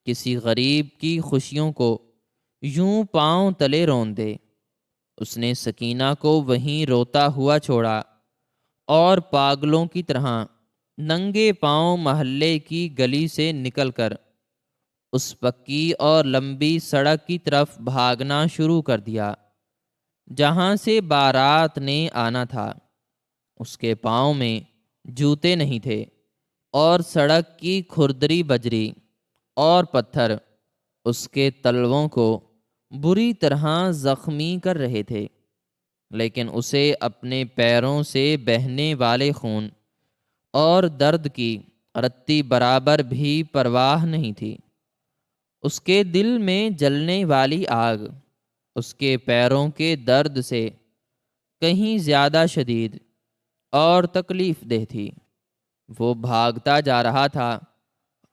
Speaker 1: کسی غریب کی خوشیوں کو یوں پاؤں تلے رون دے۔ اس نے سکینہ کو وہیں روتا ہوا چھوڑا اور پاگلوں کی طرح ننگے پاؤں محلے کی گلی سے نکل کر اس پکی اور لمبی سڑک کی طرف بھاگنا شروع کر دیا جہاں سے بارات نے آنا تھا۔ اس کے پاؤں میں جوتے نہیں تھے، اور سڑک کی کھردری بجری اور پتھر اس کے تلووں کو بری طرح زخمی کر رہے تھے، لیکن اسے اپنے پیروں سے بہنے والے خون اور درد کی رتی برابر بھی پرواہ نہیں تھی۔ اس کے دل میں جلنے والی آگ اس کے پیروں کے درد سے کہیں زیادہ شدید اور تکلیف دہ تھی۔ وہ بھاگتا جا رہا تھا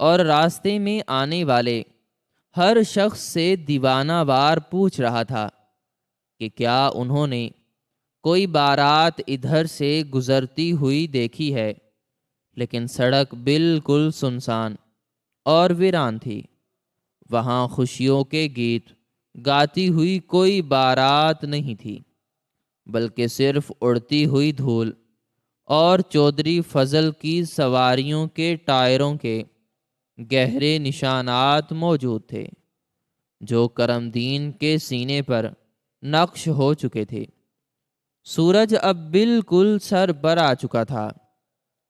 Speaker 1: اور راستے میں آنے والے ہر شخص سے دیوانہ وار پوچھ رہا تھا کہ کیا انہوں نے کوئی بارات ادھر سے گزرتی ہوئی دیکھی ہے، لیکن سڑک بالکل سنسان اور ویران تھی۔ وہاں خوشیوں کے گیت گاتی ہوئی کوئی بارات نہیں تھی۔ بلکہ صرف اڑتی ہوئی دھول اور چودھری فضل کی سواریوں کے ٹائروں کے گہرے نشانات موجود تھے جو کرم دین کے سینے پر نقش ہو چکے تھے۔ سورج اب بالکل سر پر آ چکا تھا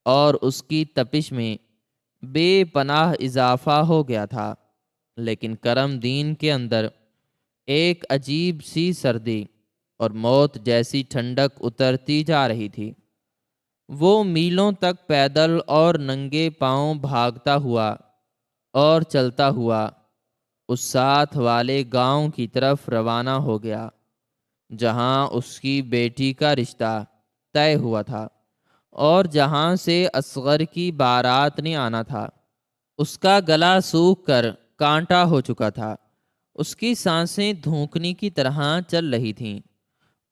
Speaker 1: اور اس کی تپش میں بے پناہ اضافہ ہو گیا تھا، لیکن کرم دین کے اندر ایک عجیب سی سردی اور موت جیسی ٹھنڈک اترتی جا رہی تھی۔ وہ میلوں تک پیدل اور ننگے پاؤں بھاگتا ہوا اور چلتا ہوا اس ساتھ والے گاؤں کی طرف روانہ ہو گیا جہاں اس کی بیٹی کا رشتہ طے ہوا تھا اور جہاں سے اصغر کی بارات نے آنا تھا۔ اس کا گلا سوکھ کر کانٹا ہو چکا تھا، اس کی سانسیں دھونکنی کی طرح چل رہی تھیں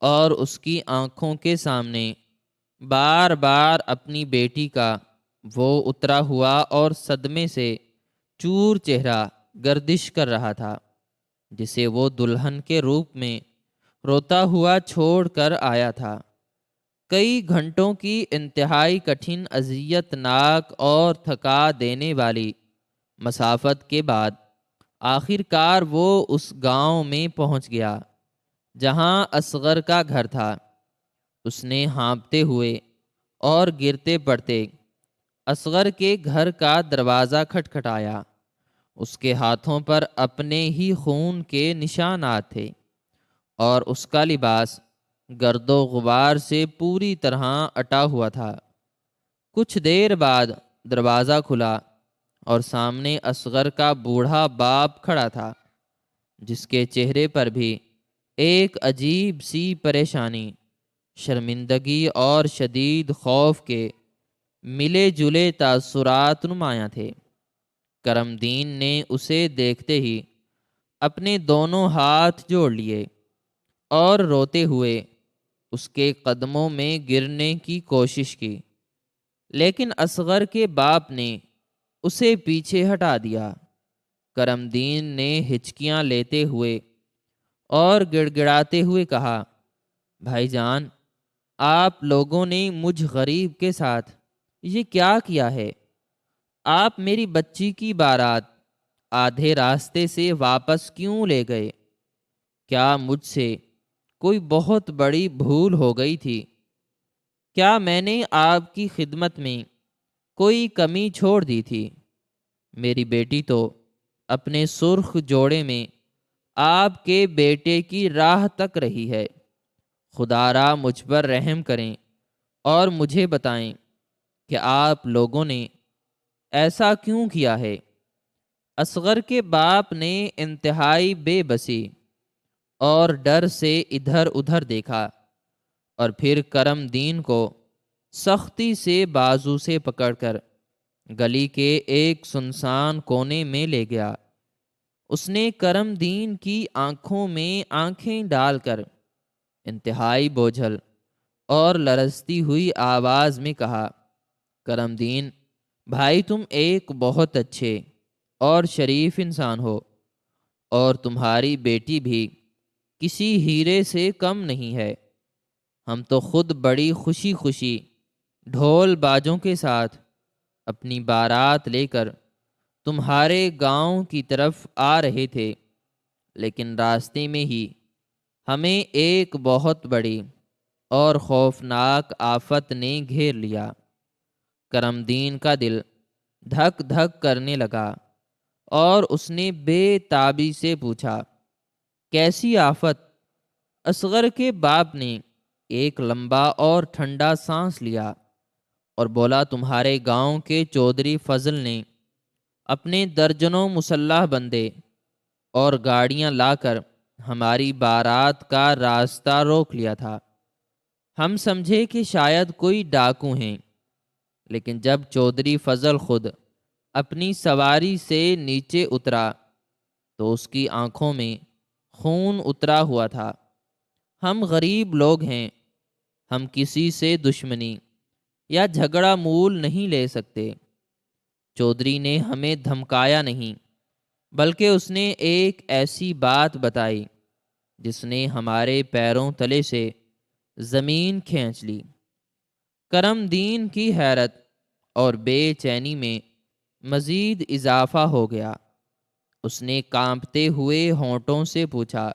Speaker 1: اور اس کی آنکھوں کے سامنے بار بار اپنی بیٹی کا وہ اترا ہوا اور صدمے سے چور چہرہ گردش کر رہا تھا جسے وہ دلہن کے روپ میں روتا ہوا چھوڑ کر آیا تھا۔ کئی گھنٹوں کی انتہائی کٹھن، اذیت ناک اور تھکا دینے والی مسافت کے بعد آخر کار وہ اس گاؤں میں پہنچ گیا جہاں اصغر کا گھر تھا۔ اس نے ہانپتے ہوئے اور گرتے پڑتے اصغر کے گھر کا دروازہ کھٹکھٹایا۔ اس کے ہاتھوں پر اپنے ہی خون کے نشانات تھے اور اس کا لباس گرد و غبار سے پوری طرح اٹا ہوا تھا۔ کچھ دیر بعد دروازہ کھلا اور سامنے اصغر کا بوڑھا باپ کھڑا تھا جس کے چہرے پر بھی ایک عجیب سی پریشانی، شرمندگی اور شدید خوف کے ملے جلے تاثرات نمایاں تھے۔ کرم دین نے اسے دیکھتے ہی اپنے دونوں ہاتھ جوڑ لیے اور روتے ہوئے اس کے قدموں میں گرنے کی کوشش کی، لیکن اصغر کے باپ نے اسے پیچھے ہٹا دیا۔ کرم دین نے ہچکیاں لیتے ہوئے اور گڑ گڑاتے ہوئے کہا، بھائی جان، آپ لوگوں نے مجھ غریب کے ساتھ یہ کیا کیا ہے؟ آپ میری بچی کی بارات آدھے راستے سے واپس کیوں لے گئے؟ کیا مجھ سے کوئی بہت بڑی بھول ہو گئی تھی؟ کیا میں نے آپ کی خدمت میں کوئی کمی چھوڑ دی تھی؟ میری بیٹی تو اپنے سرخ جوڑے میں آپ کے بیٹے کی راہ تک رہی ہے۔ خدا را مجھ پر رحم کریں اور مجھے بتائیں کہ آپ لوگوں نے ایسا کیوں کیا ہے؟ اصغر کے باپ نے انتہائی بے بسی اور ڈر سے ادھر ادھر دیکھا اور پھر کرم دین کو سختی سے بازو سے پکڑ کر گلی کے ایک سنسان کونے میں لے گیا۔ اس نے کرم دین کی آنکھوں میں آنکھیں ڈال کر انتہائی بوجھل اور لرزتی ہوئی آواز میں کہا، کرم دین بھائی، تم ایک بہت اچھے اور شریف انسان ہو اور تمہاری بیٹی بھی کسی ہیرے سے کم نہیں ہے۔ ہم تو خود بڑی خوشی خوشی ڈھول باجوں کے ساتھ اپنی بارات لے کر تمہارے گاؤں کی طرف آ رہے تھے، لیکن راستے میں ہی ہمیں ایک بہت بڑی اور خوفناک آفت نے گھیر لیا۔ کرم دین کا دل دھک دھک کرنے لگا اور اس نے بے تابی سے پوچھا، کیسی آفت؟ اصغر کے باپ نے ایک لمبا اور ٹھنڈا سانس لیا اور بولا، تمہارے گاؤں کے چودھری فضل نے اپنے درجنوں مسلح بندے اور گاڑیاں لا کر ہماری بارات کا راستہ روک لیا تھا۔ ہم سمجھے کہ شاید کوئی ڈاکو ہیں، لیکن جب چودھری فضل خود اپنی سواری سے نیچے اترا تو اس کی آنکھوں میں خون اترا ہوا تھا۔ ہم غریب لوگ ہیں، ہم کسی سے دشمنی یا جھگڑا مول نہیں لے سکتے۔ چودھری نے ہمیں دھمکایا نہیں، بلکہ اس نے ایک ایسی بات بتائی جس نے ہمارے پیروں تلے سے زمین کھینچ لی۔ کرم دین کی حیرت اور بے چینی میں مزید اضافہ ہو گیا۔ اس نے کانپتے ہوئے ہونٹوں سے پوچھا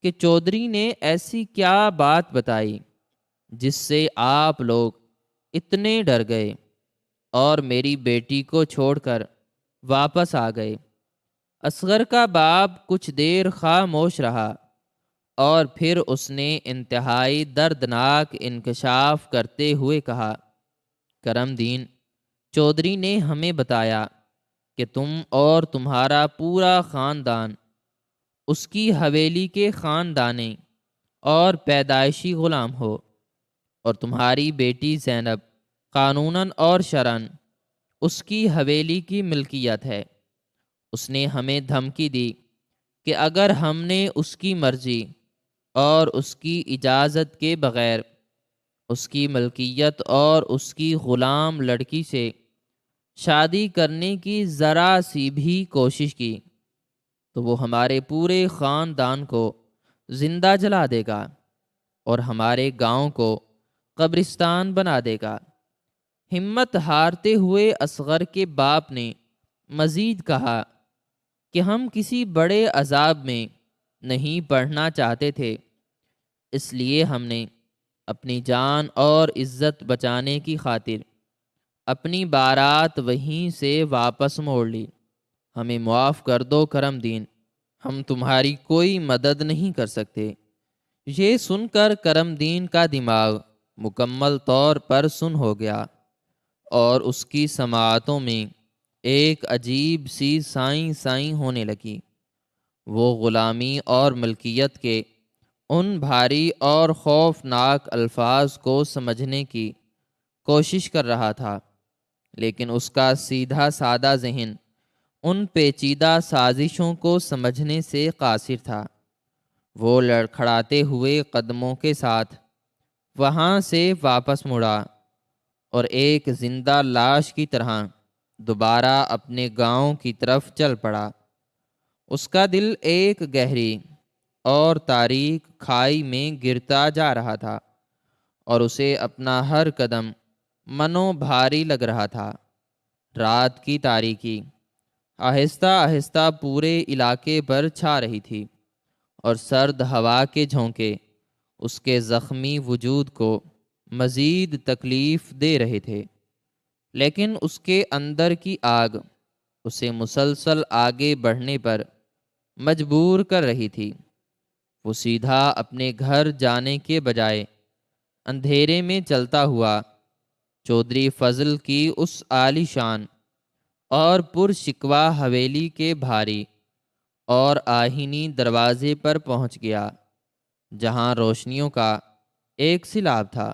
Speaker 1: کہ چودھری نے ایسی کیا بات بتائی جس سے آپ لوگ اتنے ڈر گئے اور میری بیٹی کو چھوڑ کر واپس آ گئے؟ اصغر کا باپ کچھ دیر خاموش رہا اور پھر اس نے انتہائی دردناک انکشاف کرتے ہوئے کہا، کرم دین، چودھری نے ہمیں بتایا کہ تم اور تمہارا پورا خاندان اس کی حویلی کے خاندانی اور پیدائشی غلام ہو، اور تمہاری بیٹی زینب قانوناً اور شرعاً اس کی حویلی کی ملکیت ہے۔ اس نے ہمیں دھمکی دی کہ اگر ہم نے اس کی مرضی اور اس کی اجازت کے بغیر اس کی ملکیت اور اس کی غلام لڑکی سے شادی کرنے کی ذرا سی بھی کوشش کی تو وہ ہمارے پورے خاندان کو زندہ جلا دے گا اور ہمارے گاؤں کو قبرستان بنا دے گا۔ ہمت ہارتے ہوئے اصغر کے باپ نے مزید کہا کہ ہم کسی بڑے عذاب میں نہیں پڑھنا چاہتے تھے، اس لیے ہم نے اپنی جان اور عزت بچانے کی خاطر اپنی بارات وہیں سے واپس موڑ لی۔ ہمیں معاف کر دو کرم دین، ہم تمہاری کوئی مدد نہیں کر سکتے۔ یہ سن کر کرم دین کا دماغ مکمل طور پر سن ہو گیا اور اس کی سماعتوں میں ایک عجیب سی سائیں سائیں ہونے لگی۔ وہ غلامی اور ملکیت کے ان بھاری اور خوفناک الفاظ کو سمجھنے کی کوشش کر رہا تھا، لیکن اس کا سیدھا سادہ ذہن ان پیچیدہ سازشوں کو سمجھنے سے قاصر تھا۔ وہ لڑکھڑاتے ہوئے قدموں کے ساتھ وہاں سے واپس مڑا اور ایک زندہ لاش کی طرح دوبارہ اپنے گاؤں کی طرف چل پڑا۔ اس کا دل ایک گہری اور تاریک کھائی میں گرتا جا رہا تھا اور اسے اپنا ہر قدم منو بھاری لگ رہا تھا۔ رات کی تاریکی آہستہ آہستہ پورے علاقے پر چھا رہی تھی اور سرد ہوا کے جھونکے اس کے زخمی وجود کو مزید تکلیف دے رہے تھے، لیکن اس کے اندر کی آگ اسے مسلسل آگے بڑھنے پر مجبور کر رہی تھی۔ وہ سیدھا اپنے گھر جانے کے بجائے اندھیرے میں چلتا ہوا چودھری فضل کی اس عالی شان اور پرشکوہ حویلی کے بھاری اور آہینی دروازے پر پہنچ گیا، جہاں روشنیوں کا ایک سیلاب تھا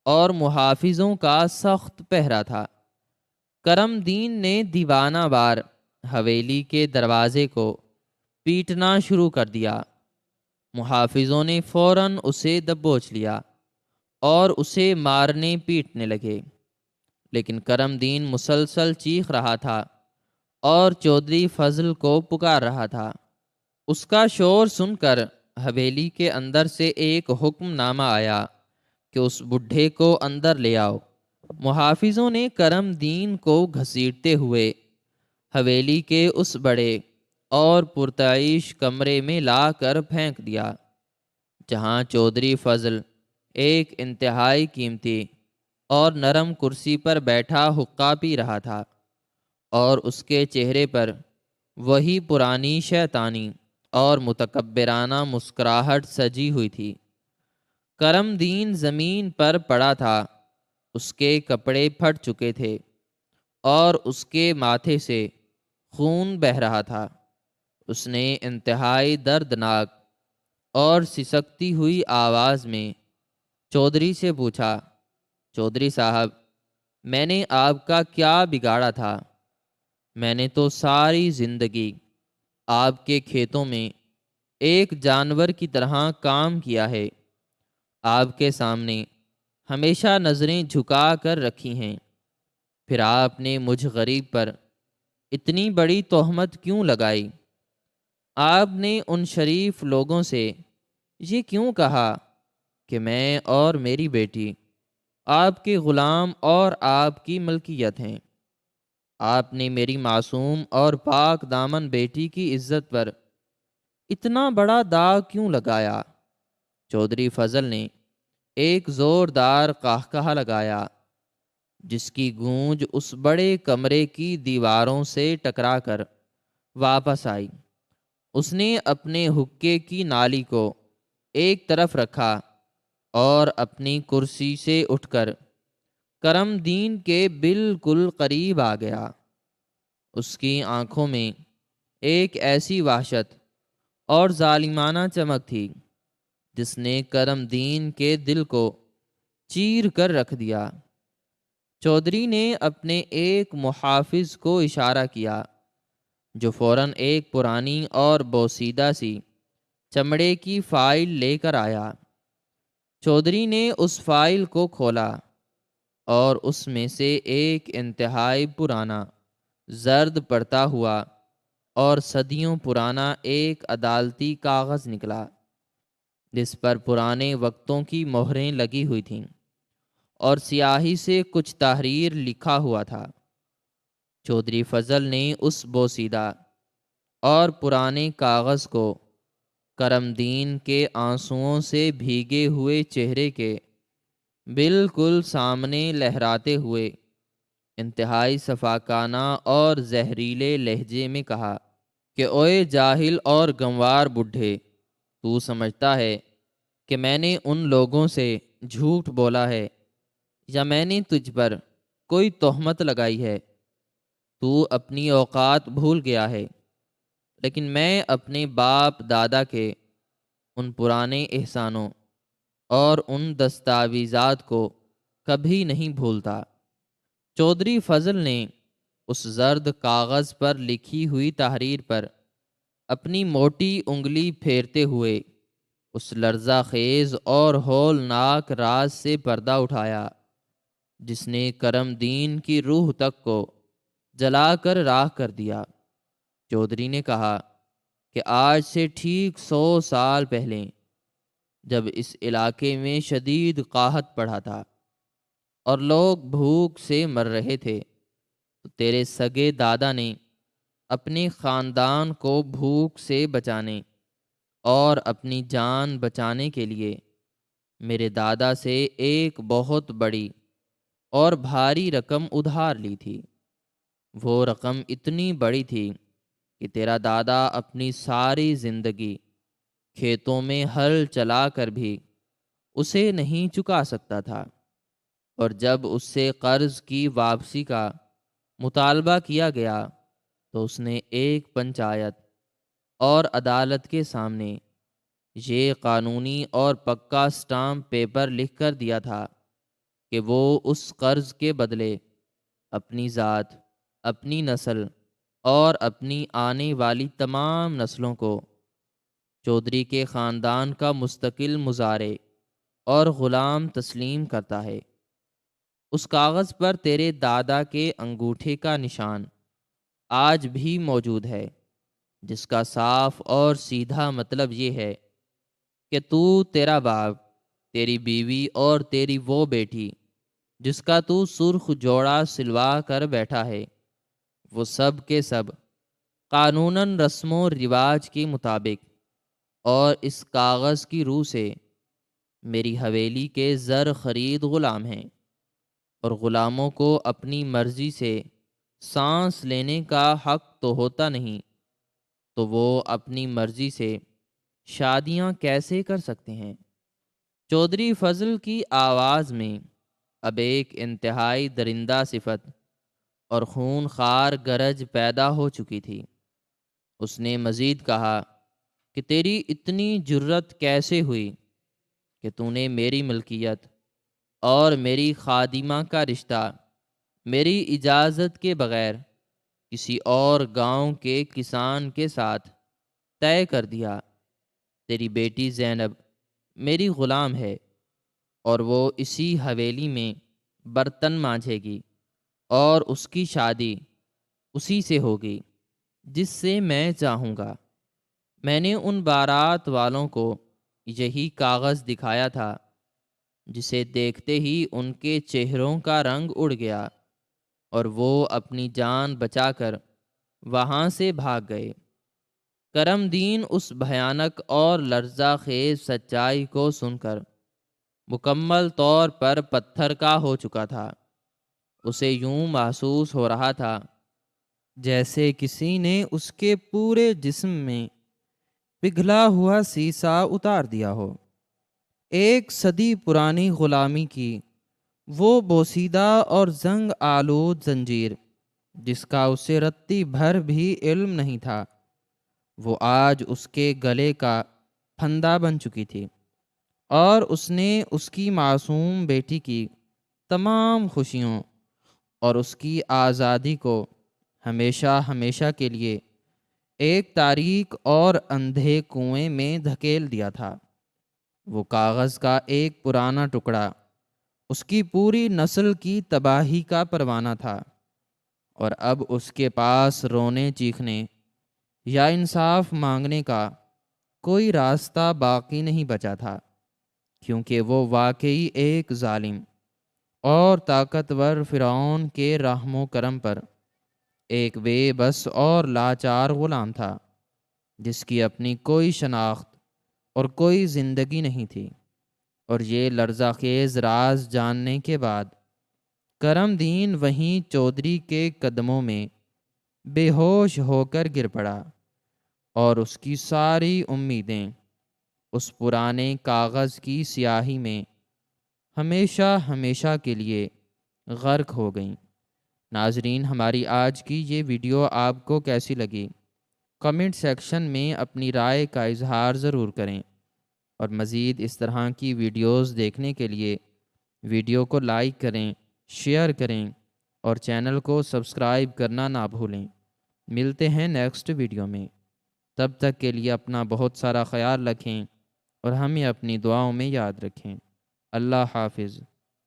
Speaker 1: اور محافظوں کا سخت پہرا تھا۔ کرم دین نے دیوانہ وار حویلی کے دروازے کو پیٹنا شروع کر دیا۔ محافظوں نے فوراً اسے دبوچ لیا اور اسے مارنے پیٹنے لگے، لیکن کرم دین مسلسل چیخ رہا تھا اور چودھری فضل کو پکار رہا تھا۔ اس کا شور سن کر حویلی کے اندر سے ایک حکم نامہ آیا کہ اس بڈھے کو اندر لے آؤ۔ محافظوں نے کرم دین کو گھسیٹتے ہوئے حویلی کے اس بڑے اور پرتعیش کمرے میں لا کر پھینک دیا، جہاں چودھری فضل ایک انتہائی قیمتی اور نرم کرسی پر بیٹھا حقہ پی رہا تھا، اور اس کے چہرے پر وہی پرانی شیطانی اور متکبرانہ مسکراہٹ سجی ہوئی تھی۔ کرم دین زمین پر پڑا تھا، اس کے کپڑے پھٹ چکے تھے اور اس کے ماتھے سے خون بہہ رہا تھا۔ اس نے انتہائی دردناک اور سسکتی ہوئی آواز میں چودھری سے پوچھا، چودھری صاحب، میں نے آپ کا کیا بگاڑا تھا؟ میں نے تو ساری زندگی آپ کے کھیتوں میں ایک جانور کی طرح کام کیا ہے، آپ کے سامنے ہمیشہ نظریں جھکا کر رکھی ہیں، پھر آپ نے مجھ غریب پر اتنی بڑی تہمت کیوں لگائی؟ آپ نے ان شریف لوگوں سے یہ کیوں کہا کہ میں اور میری بیٹی آپ کے غلام اور آپ کی ملکیت ہیں۔ آپ نے میری معصوم اور پاک دامن بیٹی کی عزت پر اتنا بڑا داغ کیوں لگایا؟ چودھری فضل نے ایک زوردار قہقہہ لگایا، جس کی گونج اس بڑے کمرے کی دیواروں سے ٹکرا کر واپس آئی۔ اس نے اپنے حقے کی نالی کو ایک طرف رکھا اور اپنی کرسی سے اٹھ کر کرم دین کے بالکل قریب آ گیا۔ اس کی آنکھوں میں ایک ایسی وحشت اور ظالمانہ چمک تھی جس نے کرم دین کے دل کو چیر کر رکھ دیا۔ چودھری نے اپنے ایک محافظ کو اشارہ کیا، جو فوراً ایک پرانی اور بوسیدہ سی چمڑے کی فائل لے کر آیا۔ چودھری نے اس فائل کو کھولا اور اس میں سے ایک انتہائی پرانا، زرد پڑتا ہوا اور صدیوں پرانا ایک عدالتی کاغذ نکلا، جس پر پرانے وقتوں کی مہریں لگی ہوئی تھیں اور سیاہی سے کچھ تحریر لکھا ہوا تھا۔ چودھری فضل نے اس بوسیدہ اور پرانے کاغذ کو کرم دین کے آنسوؤں سے بھیگے ہوئے چہرے کے بالکل سامنے لہراتے ہوئے انتہائی صفاکانہ اور زہریلے لہجے میں کہا کہ اوئے جاہل اور گنوار بڈھے، تو سمجھتا ہے کہ میں نے ان لوگوں سے جھوٹ بولا ہے یا میں نے تجھ پر کوئی تہمت لگائی ہے؟ تو اپنی اوقات بھول گیا ہے، لیکن میں اپنے باپ دادا کے ان پرانے احسانوں اور ان دستاویزات کو کبھی نہیں بھولتا۔ چودھری فضل نے اس زرد کاغذ پر لکھی ہوئی تحریر پر اپنی موٹی انگلی پھیرتے ہوئے اس لرزہ خیز اور ہولناک راز سے پردہ اٹھایا جس نے کرم دین کی روح تک کو جلا کر راکھ کر دیا۔ چودھری نے کہا کہ آج سے ٹھیک 100 سال پہلے، جب اس علاقے میں شدید قحط پڑا تھا اور لوگ بھوک سے مر رہے تھے، تو تیرے سگے دادا نے اپنے خاندان کو بھوک سے بچانے اور اپنی جان بچانے کے لیے میرے دادا سے ایک بہت بڑی اور بھاری رقم ادھار لی تھی۔ وہ رقم اتنی بڑی تھی کہ تیرا دادا اپنی ساری زندگی کھیتوں میں ہل چلا کر بھی اسے نہیں چکا سکتا تھا، اور جب اس سے قرض کی واپسی کا مطالبہ کیا گیا تو اس نے ایک پنچایت اور عدالت کے سامنے یہ قانونی اور پکا سٹامپ پیپر لکھ کر دیا تھا کہ وہ اس قرض کے بدلے اپنی ذات، اپنی نسل اور اپنی آنے والی تمام نسلوں کو چودھری کے خاندان کا مستقل مظاہرے اور غلام تسلیم کرتا ہے۔ اس کاغذ پر تیرے دادا کے انگوٹھے کا نشان آج بھی موجود ہے، جس کا صاف اور سیدھا مطلب یہ ہے کہ تو، تیرا باپ، تیری بیوی اور تیری وہ بیٹی جس کا تو سرخ جوڑا سلوا کر بیٹھا ہے، وہ سب کے سب قانوناً رسم و رواج کے مطابق اور اس کاغذ کی روح سے میری حویلی کے زر خرید غلام ہیں، اور غلاموں کو اپنی مرضی سے سانس لینے کا حق تو ہوتا نہیں، تو وہ اپنی مرضی سے شادیاں کیسے کر سکتے ہیں؟ چودھری فضل کی آواز میں اب ایک انتہائی درندہ صفت اور خون خوار گرج پیدا ہو چکی تھی۔ اس نے مزید کہا کہ تیری اتنی جرت کیسے ہوئی کہ تو نے میری ملکیت اور میری خادمہ کا رشتہ میری اجازت کے بغیر کسی اور گاؤں کے کسان کے ساتھ طے کر دیا؟ تیری بیٹی زینب میری غلام ہے، اور وہ اسی حویلی میں برتن مانجھے گی، اور اس کی شادی اسی سے ہوگی جس سے میں چاہوں گا۔ میں نے ان بارات والوں کو یہی کاغذ دکھایا تھا جسے دیکھتے ہی ان کے چہروں کا رنگ اڑ گیا اور وہ اپنی جان بچا کر وہاں سے بھاگ گئے۔ کرم دین اس بھیانک اور لرزہ خیز سچائی کو سن کر مکمل طور پر پتھر کا ہو چکا تھا۔ اسے یوں محسوس ہو رہا تھا جیسے کسی نے اس کے پورے جسم میں پگھلا ہوا سیسا اتار دیا ہو۔ ایک صدی پرانی غلامی کی وہ بوسیدہ اور زنگ آلود زنجیر، جس کا اسے رتی بھر بھی علم نہیں تھا، وہ آج اس کے گلے کا پھندا بن چکی تھی، اور اس نے اس کی معصوم بیٹی کی تمام خوشیوں اور اس کی آزادی کو ہمیشہ ہمیشہ کے لیے ایک تاریک اور اندھے کنویں میں دھکیل دیا تھا۔ وہ کاغذ کا ایک پرانا ٹکڑا اس کی پوری نسل کی تباہی کا پروانہ تھا، اور اب اس کے پاس رونے چیخنے یا انصاف مانگنے کا کوئی راستہ باقی نہیں بچا تھا، کیونکہ وہ واقعی ایک ظالم اور طاقتور فرعون کے رحم و کرم پر ایک بے بس اور لاچار غلام تھا، جس کی اپنی کوئی شناخت اور کوئی زندگی نہیں تھی۔ اور یہ لرزہ خیز راز جاننے کے بعد کرم دین وہیں چودھری کے قدموں میں بے ہوش ہو کر گر پڑا، اور اس کی ساری امیدیں اس پرانے کاغذ کی سیاہی میں ہمیشہ ہمیشہ کے لیے غرق ہو گئیں۔ ناظرین، ہماری آج کی یہ ویڈیو آپ کو کیسی لگی؟ کمنٹ سیکشن میں اپنی رائے کا اظہار ضرور کریں، اور مزید اس طرح کی ویڈیوز دیکھنے کے لیے ویڈیو کو لائک کریں، شیئر کریں اور چینل کو سبسکرائب کرنا نہ بھولیں۔ ملتے ہیں نیکسٹ ویڈیو میں، تب تک کے لیے اپنا بہت سارا خیال رکھیں اور ہمیں اپنی دعاؤں میں یاد رکھیں۔ اللہ حافظ۔